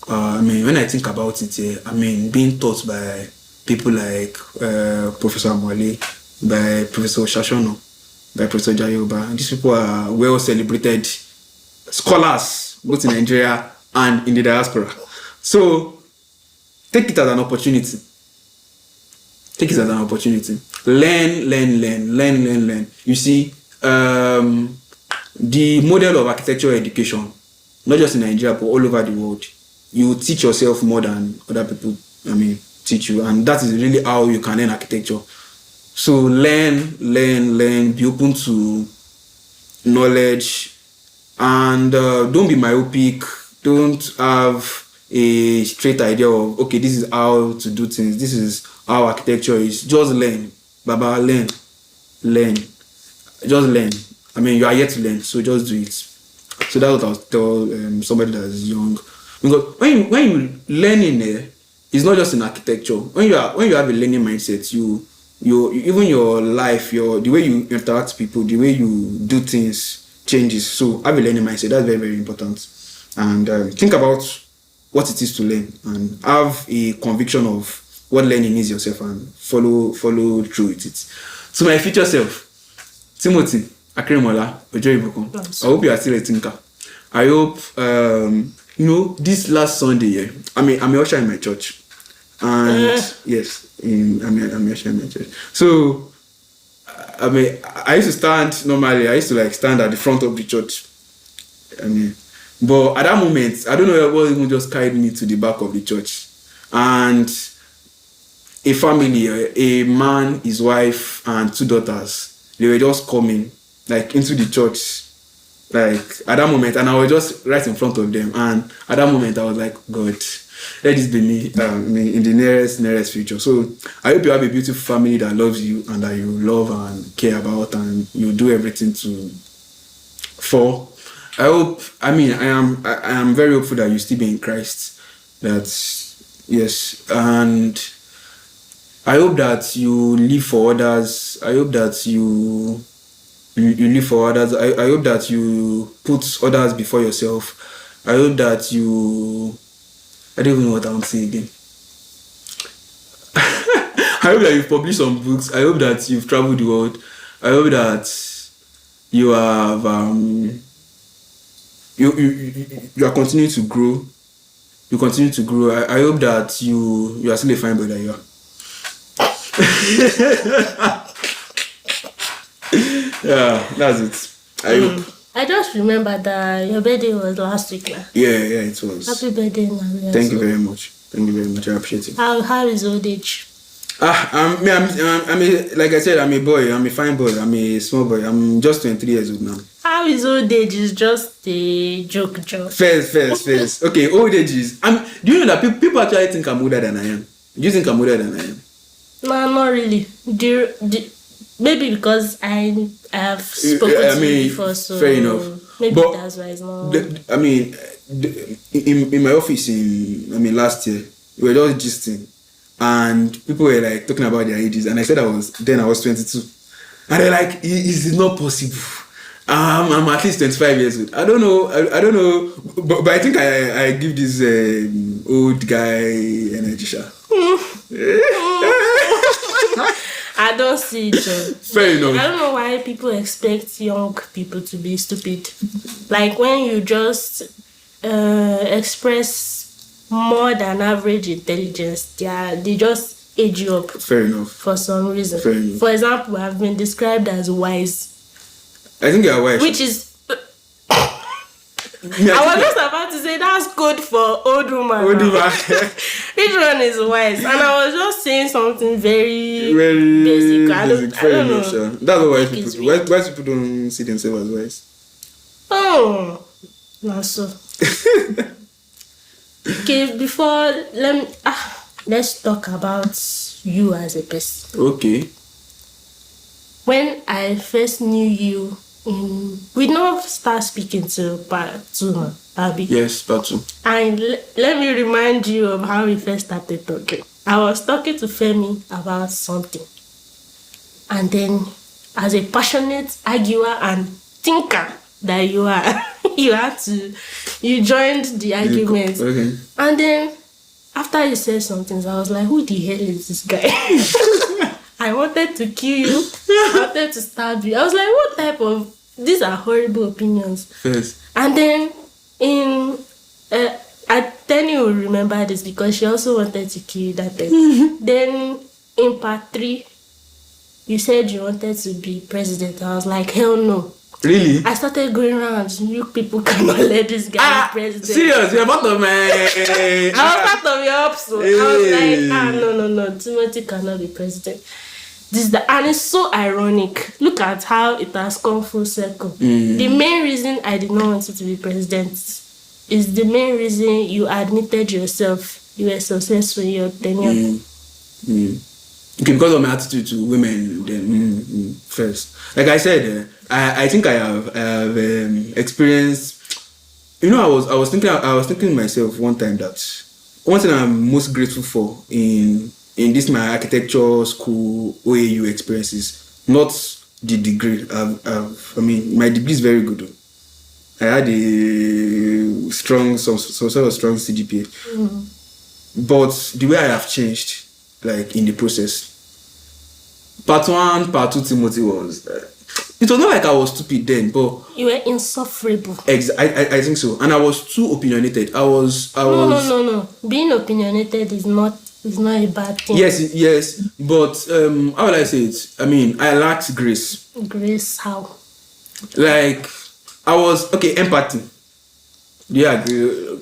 I mean, when I think about it, I mean, being taught by people like Professor Amwale, by Professor Shashono, by Professor Jayoba. These people are well celebrated scholars, both in Nigeria and in the diaspora. So, take it as an opportunity. Take it as an opportunity. Learn. You see, the model of architectural education, not just in Nigeria, but all over the world, you teach yourself more than other people, teach you. And that is really how you can learn architecture. So learn, be open to knowledge, and don't be myopic. Don't have a straight idea of, okay, this is how to do things, this is how architecture is. Just learn, Baba, learn. Just learn. I mean, you are yet to learn, so just do it. So that's what I'll tell somebody that is young. Because when you learning it's not just in architecture. When you have a learning mindset, you even your life, the way you interact with people, the way you do things changes. So have a learning mindset. That's very, very important. And think about what it is to learn, and have a conviction of what learning is yourself, and follow through with it. So my future self, Timothy Akremola Ojoibukun. I hope you are still a thinker. I hope this last Sunday, I'm a usher in my church, and yes, I'm a usher in my church. So I used to stand normally. I used to stand at the front of the church. But at that moment, I don't know what even just carried me to the back of the church, and a family, a man, his wife, and 2 daughters, they were just coming into the church. At that moment, and I was just right in front of them, and at that moment I was like, God, let this be me in the nearest future. So I hope you have a beautiful family that loves you and that you love and care about, and you do everything for. I hope, I am very hopeful that you still be in Christ. Yes, and I hope that you live for others. I hope that you live for others. I hope that you put others before yourself. I hope that I don't even know what I want to say again. I hope that you've published some books. I hope that you've traveled the world. I hope that you have you are continuing to grow. You continue to grow. I hope that you are still a fine boy that you are. Yeah, that's it. I hope. I just remember that your birthday was last week. Now. Yeah, it was. Happy birthday, Maria. Thank you very much. Thank you very much. I appreciate it. How is old age? Like I said, I'm a boy. I'm a fine boy. I'm a small boy. I'm just 23 years old now. How is old age is just a joke. First. Okay, old age is. Do you know that people actually think I'm older than I am? Do you think I'm older than I am? No, not really. Maybe because I have spoken to you before, so fair enough. Maybe but that's why it's not. In my office last year, we were just gisting, and people were like talking about their ages, and I said I was 22, and they're like, "Is it not possible? I'm at least 25 years old." I don't know, but I think I give this old guy energy. I don't see it. Fair enough. I don't know why people expect young people to be stupid. Like when you just express more than average intelligence, they just age you up. Fair enough. For some reason. Fair enough. For example, I've been described as wise. I think you're wise. Which is. I was just about to say that's good for old woman. Which one is wise? And I was just saying something very basic. I don't know. Sure. That's what wise people do. Wise people don't see themselves as wise. Oh, not so. Okay, before let's talk about you as a person. Okay. When I first knew you. We now start speaking to part 2 now, Abby. Yes, part 2. And let me remind you of how we first started talking. I was talking to Femi about something. And then, as a passionate arguer and thinker that you are, you joined the argument. Okay. And then, after you said something, I was like, who the hell is this guy? I wanted to kill you. I wanted to stab you. I was like, what type of... These are horrible opinions. Yes. And then, Tenny will remember this because she also wanted to kill you that time. Then, in part 3, you said you wanted to be president. I was like, hell no. Really? I started going around. You people cannot let this guy be president. Serious? You're part of my... I was part of your episode. I was like, no. Timothy cannot be president. And it's so ironic. Look at how it has come full circle. The main reason I did not want you to be president is the main reason you admitted yourself you were successful in your tenure. Okay, because of my attitude to women, then first. Like I said, I think I have experienced. You know, I was thinking to myself one time that one thing I'm most grateful for in this my architecture school OAU experiences, not the degree. My degree is very good. I had a strong CGPA, but the way I have changed, like in the process. Part 1, part 2, Timothy was. It was not like I was stupid then, but you were insufferable. I think so, and I was too opinionated. No. Being opinionated is not a bad thing. Yes, but how will I say it? I mean, I lacked grace. Grace how? Like I was empathy. Do you agree?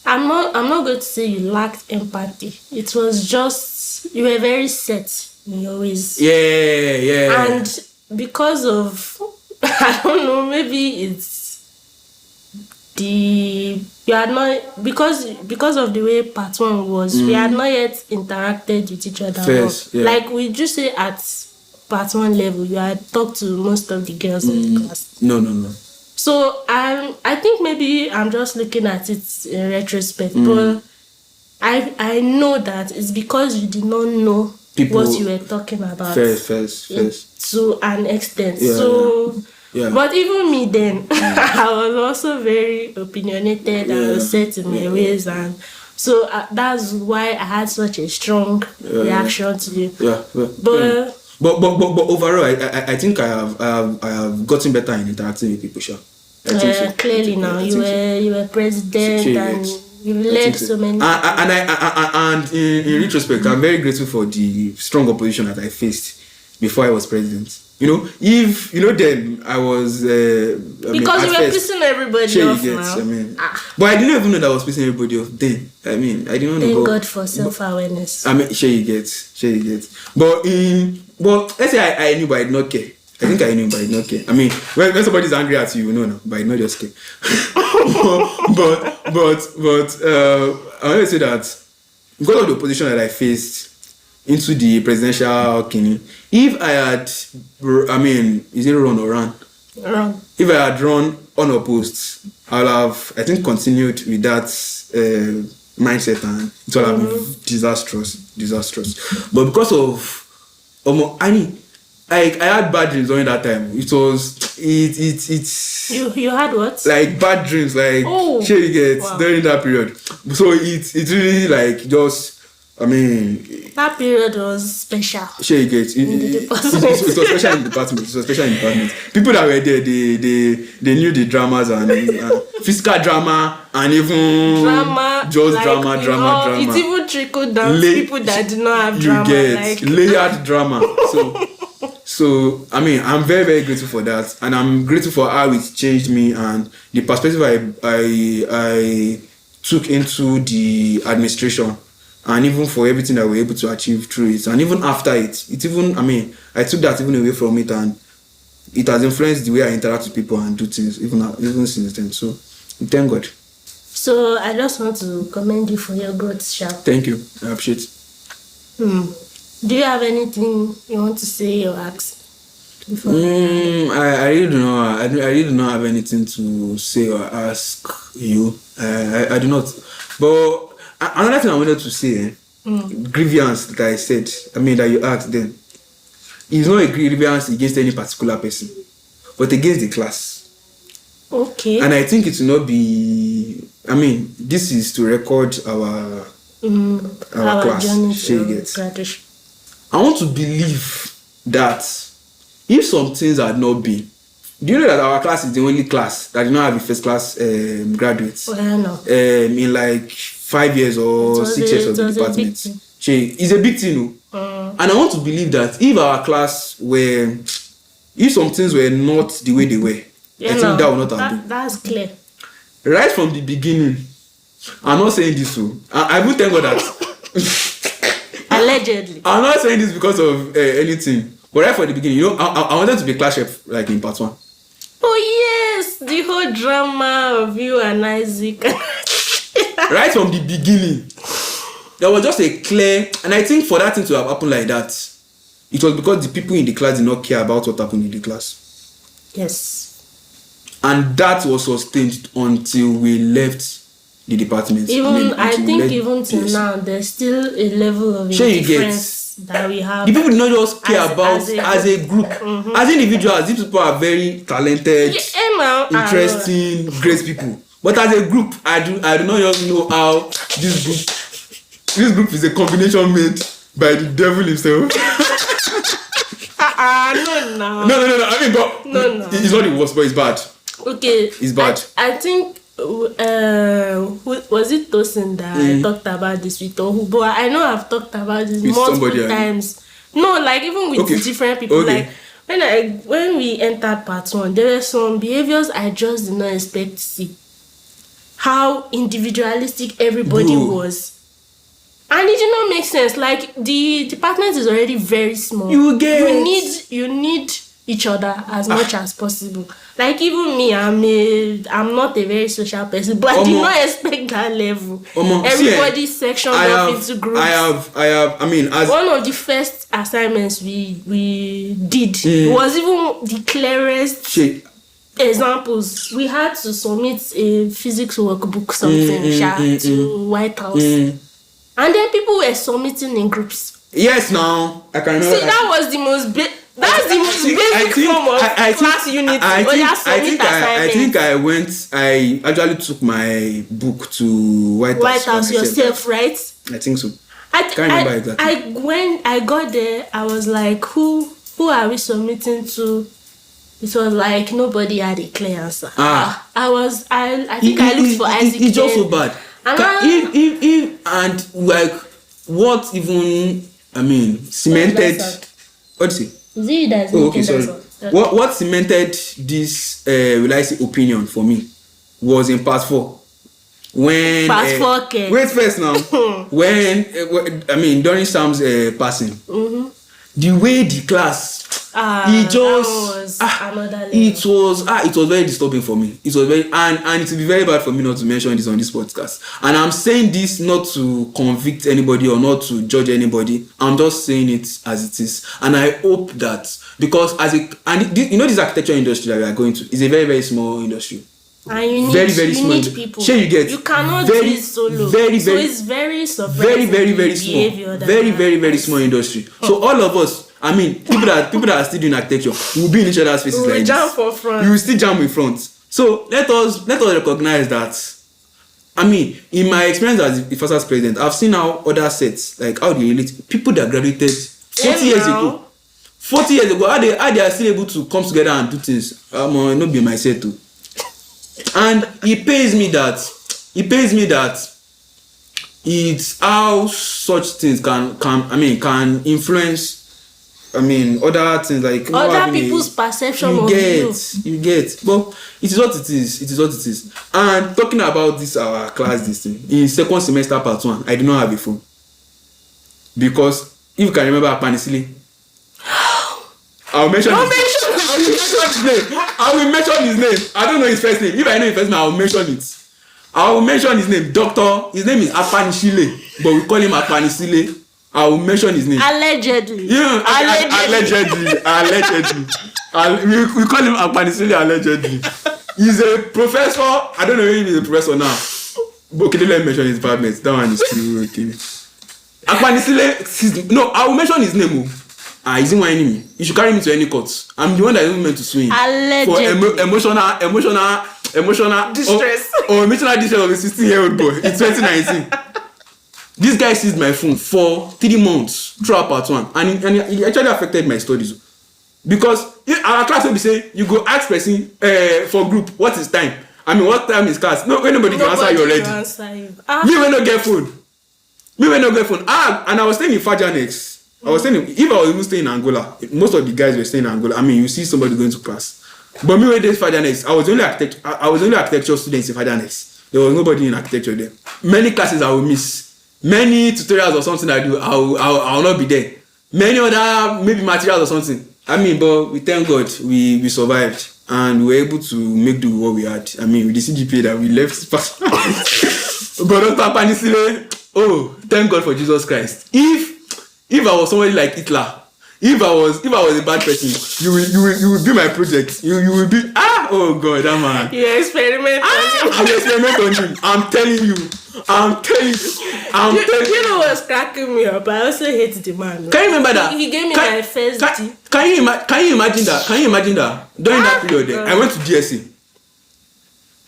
I'm not going to say you lacked empathy. It was just you were very set in your ways. Yeah. And because of I don't know, maybe it's because of the way part 1 was, we had not yet interacted with each other. First, yeah. Like we just say at part 1 level, you had talked to most of the girls in the class. No. So I think maybe I'm just looking at it in retrospect, but I know that it's because you did not know what you were talking about. First. To an extent. Yeah. But even me then, I was also very opinionated and I was set in my ways, and so that's why I had such a strong reaction to you. But overall, I think I have gotten better in interacting with people. Sure. Clearly now you were president and you led so many. And in retrospect, I'm very grateful for the strong opposition that I faced. before I was president. You know, if you know, then I was Because you were pissing everybody sure off you get, now. I mean, but I didn't even know that I was pissing everybody off then. I mean, I didn't know. Thank God for self-awareness. I mean, sure you get. But let's say I knew, but I did not care. I think I knew, but I did not care. I mean, when somebody's angry at you, you know, no, but I did not just care. but I want to say that because of the opposition that I faced into the presidential kingdom, if I had, I mean, is it run or ran? Wrong. If I had run unopposed, I'll have, I think, continued with that mindset, and it will have been disastrous. But because of I had bad dreams during that time. You had what? Like bad dreams, like sure you get during that period. So it's really like just, I mean, that period was special. Sure you get it was special in the department. It was special in the department. People that were there, they knew the dramas and physical drama and even just like, drama. It even trickled down to people that did not have drama. You get like layered drama. So I mean, I'm very, very grateful for that, and I'm grateful for how it changed me and the perspective I took into the administration, and even for everything that we're able to achieve through it, and even after it even, I mean, I took that even away from it, and it has influenced the way I interact with people and do things even since then. So thank God. So I just want to commend you for your growth, Sharp. Thank you. I appreciate it. Do you have anything you want to say or ask? I really don't know. I really do not have anything to say or ask you. I do not. But another thing I wanted to say, grievance that I said, I mean that you asked then, is not a grievance against any particular person, but against the class. Okay. And I think it will not be. I mean, this is to record our class. Graduation. I want to believe that if some things had not been, do you know that our class is the only class that did not have a first class graduates? Well, no. In like 5 years or 6 years of the department. It's a big thing, and I want to believe that if our class were, if some things were not the way they were, I think that would not have been. That's clear. Right from the beginning, I'm not saying this, so I will thank God that. Allegedly. I'm not saying this because of anything, but right from the beginning, you know, I wanted to be class rep like in part 1. Oh yes, the whole drama of you and Isaac. Right from the beginning, there was just a clear, and I think for that thing to have happened like that, it was because the people in the class did not care about what happened in the class. Yes. And that was sustained until we left the department. I think even till now, there's still a level of indifference that we have. The people do not just care about as a group. As individuals, these people are very talented, interesting, great people. But as a group, I do not just know how this group is a combination made by the devil himself. No. I mean, but no. It's not the worst, but it's bad. Okay. It's bad. I think was it Tosin that I talked about this with, but I know I've talked about this with multiple times. No, like even with different people. Okay. Like when we entered part 1, there were some behaviors I just did not expect to see. How individualistic everybody was. And it did not make sense. Like the department is already very small. You need each other as much as possible. Like even me, I'm not a very social person, but I did not expect that level. Everybody's sectioned off into groups. I mean, as one of the first assignments we did was even the clearest examples. We had to submit a physics workbook to White House. And then people were submitting in groups. Yes, now I can remember. See, that was the most basic form of class unity. I actually took my book to White House yourself, right? I think so. I can't remember exactly. When I got there, I was like, who are we submitting to? It was like nobody had a clear answer. I think I looked for Isaac. It's just so bad. And like what even, I mean, cemented. What do you say? Is it you that is Oh, okay, making that sorry. sound? Okay. What cemented this will I say opinion for me was in part 4 when Part 4, okay. wait first now when I mean during Sam's passing, the way the class it That one just was another level. it was very disturbing for me. It was very and it will be very bad for me not to mention this on this podcast. And I'm saying this not to convict anybody or not to judge anybody. I'm just saying it as it is. And I hope that because this architecture industry that we are going to is a very, very small industry. And you need, Very, very you small. need people. Sure, you get. You cannot Very, do it solo. very, So very- it's very surprising. Very, very, very the small. behavior that Very, happens. very, very small industry. So all of us, I mean, people that are still doing architecture will be in each other's faces We will like jump this. for front. We will still jump in front. So let us recognize that. I mean, in my experience as the first president, I've seen how other sets, like how they relate, people that graduated 40 years now. ago. 40 years ago, how they are still able to come together and do things. Not be my set too. And it pains me that it's how such things can influence other things like Other people's perception of you get but it is what it is. And talking about this our class this thing in second semester part 1, I did not have a phone because if you can remember Apanisile, I will mention his name. I don't know his first name. If I know his first name, I will mention it. I will mention his name. His name is Apanishile, but we call him Apanisile. I will mention his name. Allegedly. Yeah, allegedly. We call him Apanisile allegedly. He's a professor. I don't know if he's a professor now. But okay, let me mention his department. That one is too okay. Apanisile. No, I will mention his name. He's whining me. You should carry me to any court. I'm the one that is meant to sue him. Allegedly. For emotional Distress. Or emotional distress of a 16-year-old boy in 2019. This guy seized my phone for 3 months throughout part 1, and it actually affected my studies. Because our class will be saying, you go ask person for group, what is time? I mean, what time is class? No, when nobody can answer you already. Me when no get phone. And I was staying in Fajanex. I was saying, if I was even staying in Angola, most of the guys were staying in Angola. I mean, you see somebody going to class. But me when they Fajanex, I was only architecture students in Fajanex. There was nobody in architecture there. Many classes I will miss. Many tutorials or something I do, I will not be there. Many other maybe materials or something. I mean, but we thank God we survived and we were able to make do what we had. I mean, with the CGPA that we left. But Dr. Panisile, oh, thank God for Jesus Christ. If I was somebody like Hitler, if I was a bad person, you will be my project. You will be oh God, that man. You experiment on him. I will experiment on him. I'm telling you. You know what's cracking me up? I also hate the man. Can you remember that? He gave me my first D. Can you imagine that? During that period there, I went to GSA.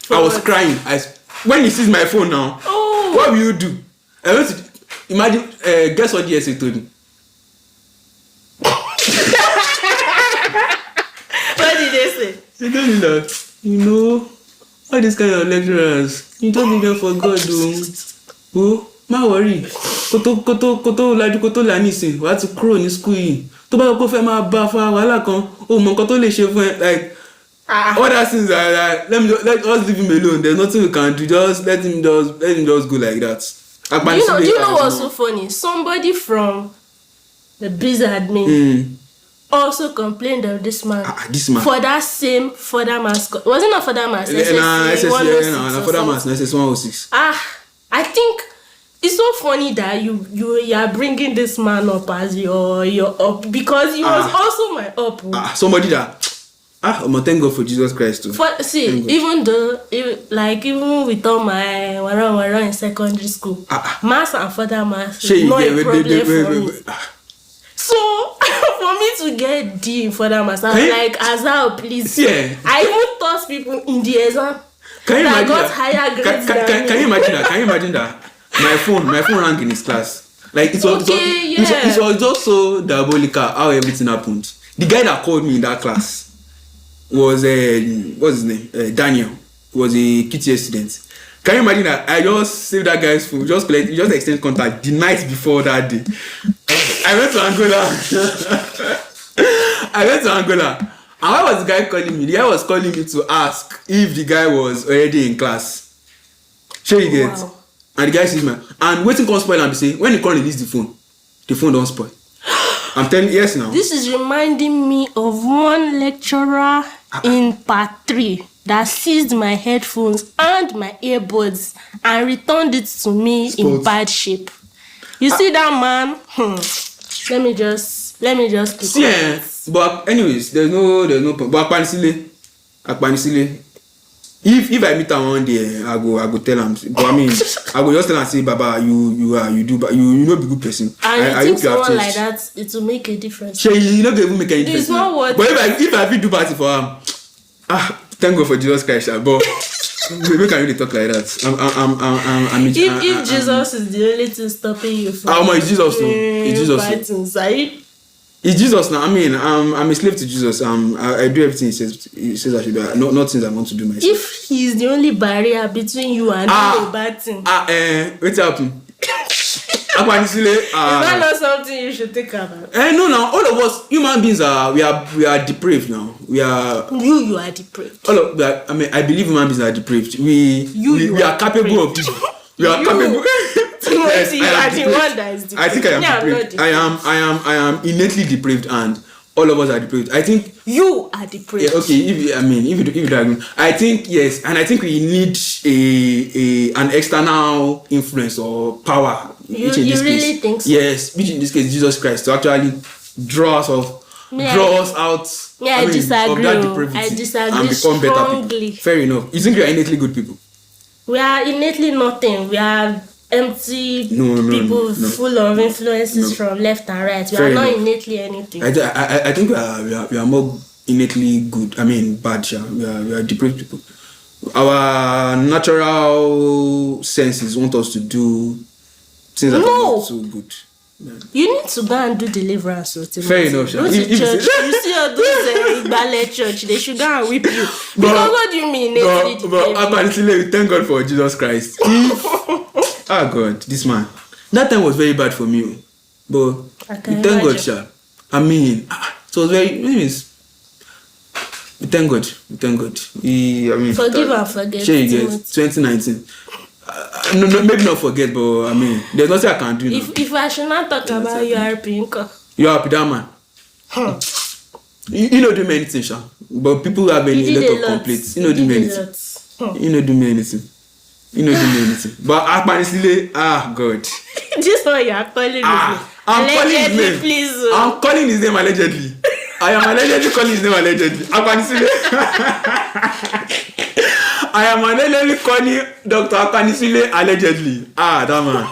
I was crying. When he sees my phone now, what will you do? I went to imagine. Guess what GSA told me? What did they say? They told me that all these kind of lecturers, you don't need them for God, oh, má worry. Koto la nisin, wá ti kúrò ní school yìí. Tó bá kó fẹ́ máa bá fa wàhálà kan, ó mọ nǹkan tó lè ṣe fún ẹ, like other things are like let us leave him alone. There's nothing we can do. Just let him just go like that. You know what's so funny? Somebody from the biz admin also complained of this man. For that same further mass. Was it not further mass? Further mass, SS 106. I think it's so funny that you are bringing this man up as your up because he was also my up. Somebody that thank God for Jesus Christ too. Even with all my wara in secondary school, mass and further mass is not a problem for me. So for me to get D in further mass, I'm like, Azal, please. Yeah. I even taught people in the exam. Can you imagine got higher grades than me. Can you imagine that? My phone rang in his class. Like it was just so diabolical how everything happened. The guy that called me in that class was what's his name? Daniel. He was a QTS student. Can you imagine that? I just saved that guy's phone, just exchanged contact the night before that day. I went to Angola. I went to Angola. And why was the guy calling me? The guy was calling me to ask if the guy was already in class. Sure you get. Wow. And the guy says, man, and waiting come spoil and be say, when you can't release the phone don't spoil. I'm telling you, yes now. This is reminding me of one lecturer in part 3 that seized my headphones and my earbuds and returned it to me in bad shape. You see that man? Let me just See, but anyways, there's no point. But Akpanisile, if I meet him one day, I go tell him. But I mean, I go just tell him, say, Baba, you do, but you know be good person. And you think someone like that, it will make a difference? Sure, you not gonna even make any difference. It's not what. But if I do party for him, thank God for Jesus Christ. But we can really talk like that. If Jesus is the only thing stopping you from it's Jesus now. It's Jesus. It's Jesus now. I mean, I'm a slave to Jesus. I do everything he says I should do. Not things I want to do myself. If he's the only barrier between you and doing a bad thing. What's happening? Is that not something you should think about? No, now all of us human beings we are depraved now. We are. You are depraved. All of that. I mean, I believe human beings are depraved. We are capable of this. We are capable. Yes, I think I am depraved. I am innately depraved, and all of us are depraved. I think you are depraved. Yeah, okay. If you don't agree, I think yes, and I think we need an external influence or power. You really think so? Yes, which in this case Jesus Christ, to actually draw us out. Yeah, I disagree. Of that depravity I disagree and become strongly. better people. Fair enough. You think we are innately good people? We are innately nothing. We are empty people full of influences from left and right. We are not innately anything. I think we are more innately good. I mean, bad. We are depraved people. Our natural senses want us to do things that are not so good. Yeah. You need to go and do deliverance. Fair enough. Go to church. You see all those ballet church. They should go and whip you. Because what do you mean? But thank God for Jesus Christ. God, this man. That time was very bad for me. But thank God, sir. I mean, it was very. Thank God. Forgive and forget. Sure, you get 2019. No, maybe not forget, but I mean, there's nothing I can do now. If I should not talk about URP, URP, that man. You don't do me anything, sha. But people have a lot of complaints. You don't do me anything. You don't do me anything. But Akpanisile, God. This one you are calling his name. I'm calling his name. Please. I'm calling his name allegedly. I am allegedly calling his name allegedly. Akpanisile. I am allegedly calling Dr. Akpanisile allegedly. That man.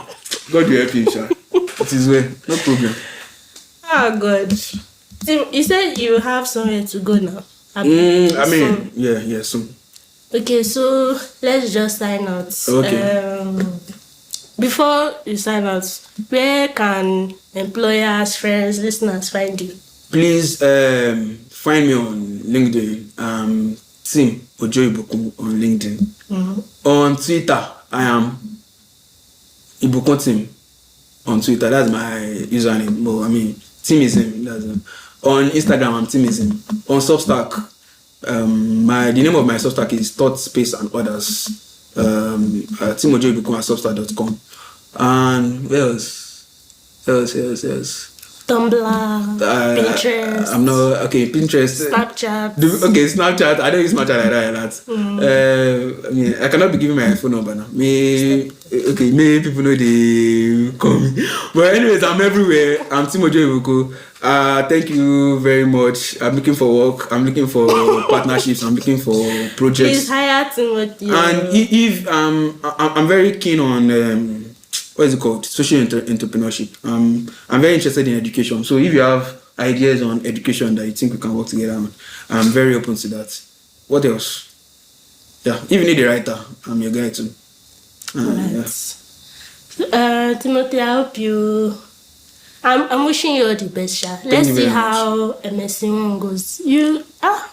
God will help him, sir. It is well. No problem. God. Tim, you said you have somewhere to go now. Soon. Okay, so let's just sign out. Okay. Before you sign out, where can employers, friends, listeners find you? Please find me on LinkedIn. Tim Ojo Ibukun on LinkedIn. Mm-hmm. On Twitter, I am Ibukun Tim. On Twitter, that's my username. But Timism. On Instagram, I'm Timism. On Substack, the name of my Substack is Thought Space and Others. Timojoibukun at substack.com. And what else? Tumblr, Pinterest. I'm not okay. Pinterest, Snapchat. Snapchat. I don't use Snapchat like that. I cannot be giving my phone number now. Maybe people know they call me. But anyways, I'm everywhere. I'm Timojo Ibuko. Thank you very much. I'm looking for work. I'm looking for partnerships. I'm looking for projects. Please hire Timothy. And if I'm very keen on what is it called? Social entrepreneurship. I'm very interested in education. So if you have ideas on education that you think we can work together on, I'm very open to that. What else? Yeah, if you need a writer, I'm your guy too. Timothy, I hope you. I'm wishing you all the best, Sha. Let's see how MSc1 goes.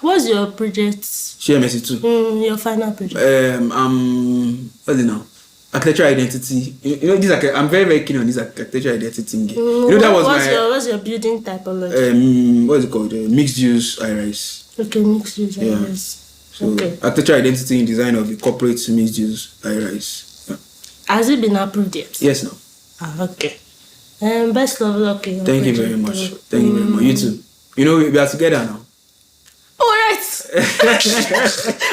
What's your project? MSc2. Your final project. What's it now? architectural identity. You know, this I'm very, very keen on this architectural identity thing. You know, that was what's your building typology? What is it called? Mixed use high-rise. Okay, mixed use Yeah. high-rise. So Okay. architectural identity and design of a corporate mixed use high-rise. Yeah. Has it been approved yet? Yes, no. Okay. Best of luck. Thank you very much. Thank you very much. You too. You know, we are together now. All right.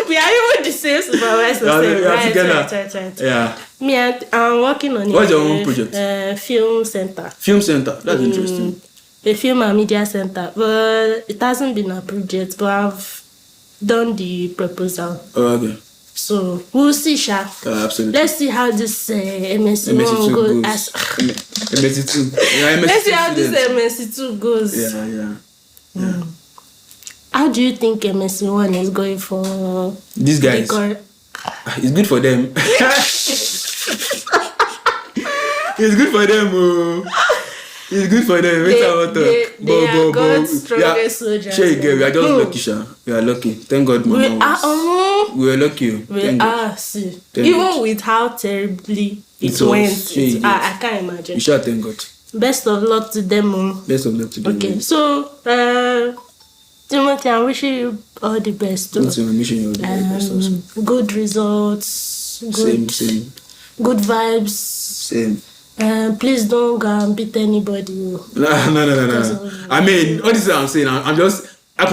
We are even the same supervisor. We are Right. together. Yeah. Me, I'm working on What's your own project? Film center. Film center. That's interesting. A film and media center, but it hasn't been approved yet. But I've done the proposal, Oh, okay. so we'll see, Sha. Absolutely. Let's see how this MSc MSc2 goes. goes. MSc2. Yeah, MSc2 Let's see how student. this MSc2 goes. Yeah. How do you think MSc1 is going for These guys. It's good for them. It's good for them. Oh. It's good for them. They are God's strongest soldiers. Sure, we are just lucky, Sha. We are lucky. Thank God, Mama. We were lucky. We are. See, even with how terribly it went, I can't imagine. You shall thank God. Best of luck to them. Best of luck to them. Okay, so Timothy, I'm wishing you all the best. I'm wishing you all the best also. Good results. Good, Same. Good vibes. Same. Please don't go and beat anybody. No. I mean, all this is what I'm saying. I'm just. I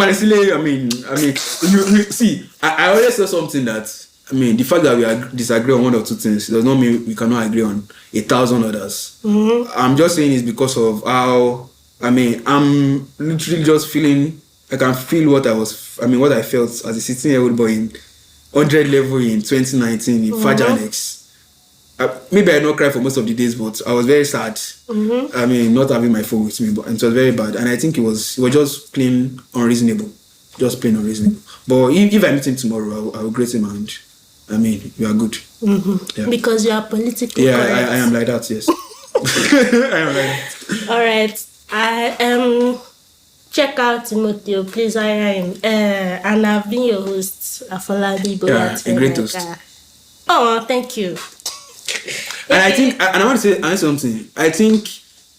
mean, you see. I always say something that. I mean, the fact that we disagree on one or two things does not mean we cannot agree on 1,000 others. Mm-hmm. I'm just saying it's because of how. I mean, I'm literally just feeling. I can feel what I felt as a 16-year-old boy in 100 level in 2019 in Fajanex. Maybe I not cry for most of the days, but I was very sad. Mm-hmm. I mean, not having my phone with me, but it was very bad. And I think it was just plain unreasonable. Just plain unreasonable. But if I meet him tomorrow, I will greet him and I mean, we are good. Mm-hmm. Yeah. Because you are politically correct. I am like that, yes. I am like that. All right. I am. Check out Timothy, please hire him. And I've been your host, Afolabi. Yeah, a great host. Oh, thank you. And I think, and I want to say something. I think,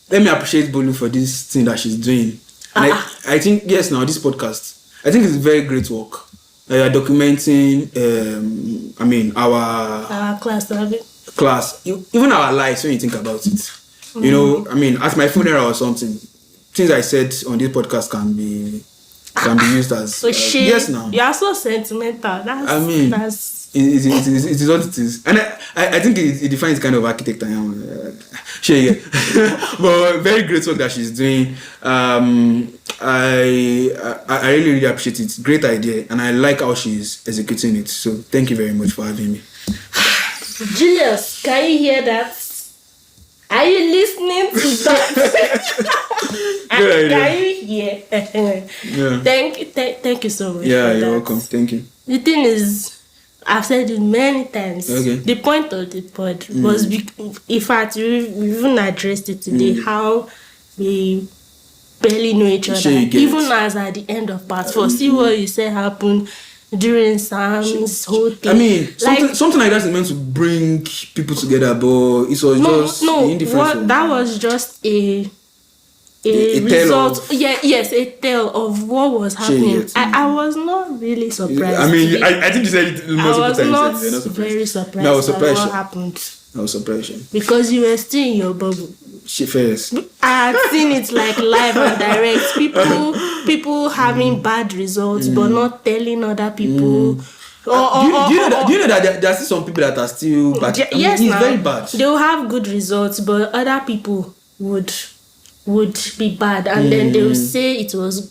let me appreciate Bolu for this thing that she's doing. And I think, yes, now this podcast, I think it's very great work. Documenting, our class, even our lives when you think about it. Mm-hmm. You know, I mean, at my funeral or something, things I said on this podcast can be used as yes now. You are so sentimental. It is what it is, and I think it defines the kind of architect I am. But very great work that she's doing. I really appreciate it. Great idea, and I like how she's executing it. So thank you very much for having me. Julius, can you hear that? Are you listening to that? Can you hear? Yeah. Thank you so much. Yeah, you're welcome. Thank you. The thing is, I've said it many times. Okay. The point of the pod was, in fact, we even addressed it today, how we barely know each other. Even as at the end of part 4, see what you said happened during Sam's whole thing. I mean, something like that is meant to bring people together, but it was just indifferent. That was just a result. A tale of what was happening. I was not really surprised. I mean, I think you said it multiple times. I was not very surprised. No, I was surprised. What happened? I was surprised. Because you were still in your bubble. She first. I had seen it like live and direct. People having bad results, but not telling other people. Do you know that there are still some people that are still bad? Yes, it's very bad. They will have good results, but other people would be bad, and then they will say it was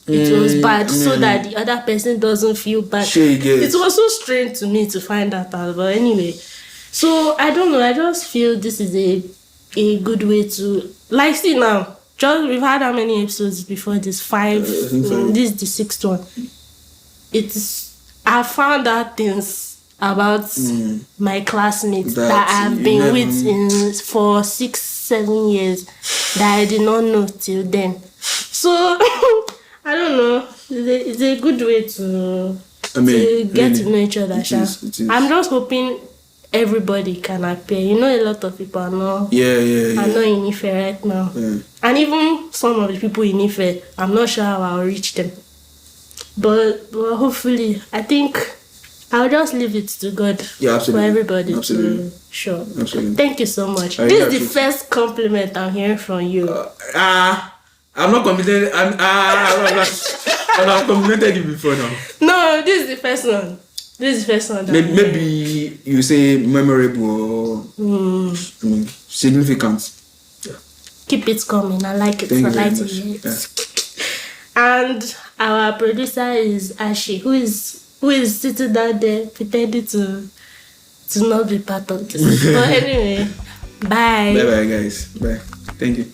bad, so that the other person doesn't feel bad. It was so strange to me to find that out. But anyway, so I don't know. I just feel this is a good way to, like, see now. Just we've had how many episodes before this? 5. This is the 6th one. I found out things about my classmates that I've been with for 6-7 years that I did not know till then. So I don't know. It's a good way to get to know each other. I'm just hoping everybody can appear. You know, a lot of people are not. Yeah. I'm not in Ife right now. Yeah. And even some of the people in Ife, I'm not sure how I'll reach them. But hopefully, I think I'll just leave it to God Yeah, for absolutely. everybody Absolutely. to show. Absolutely. Thank you so much. I This really is the appreciate first compliment I'm hearing from you. I'm not complimented. I've complimented you before now. No, this is the first one. This is the first one. Maybe you say memorable or significant. Keep it coming. I like it. Thank I you very like much. it. Yeah. And our producer is Ashi, who is sitting down there pretending to not be part of this. But anyway, bye. Bye bye guys. Bye. Thank you.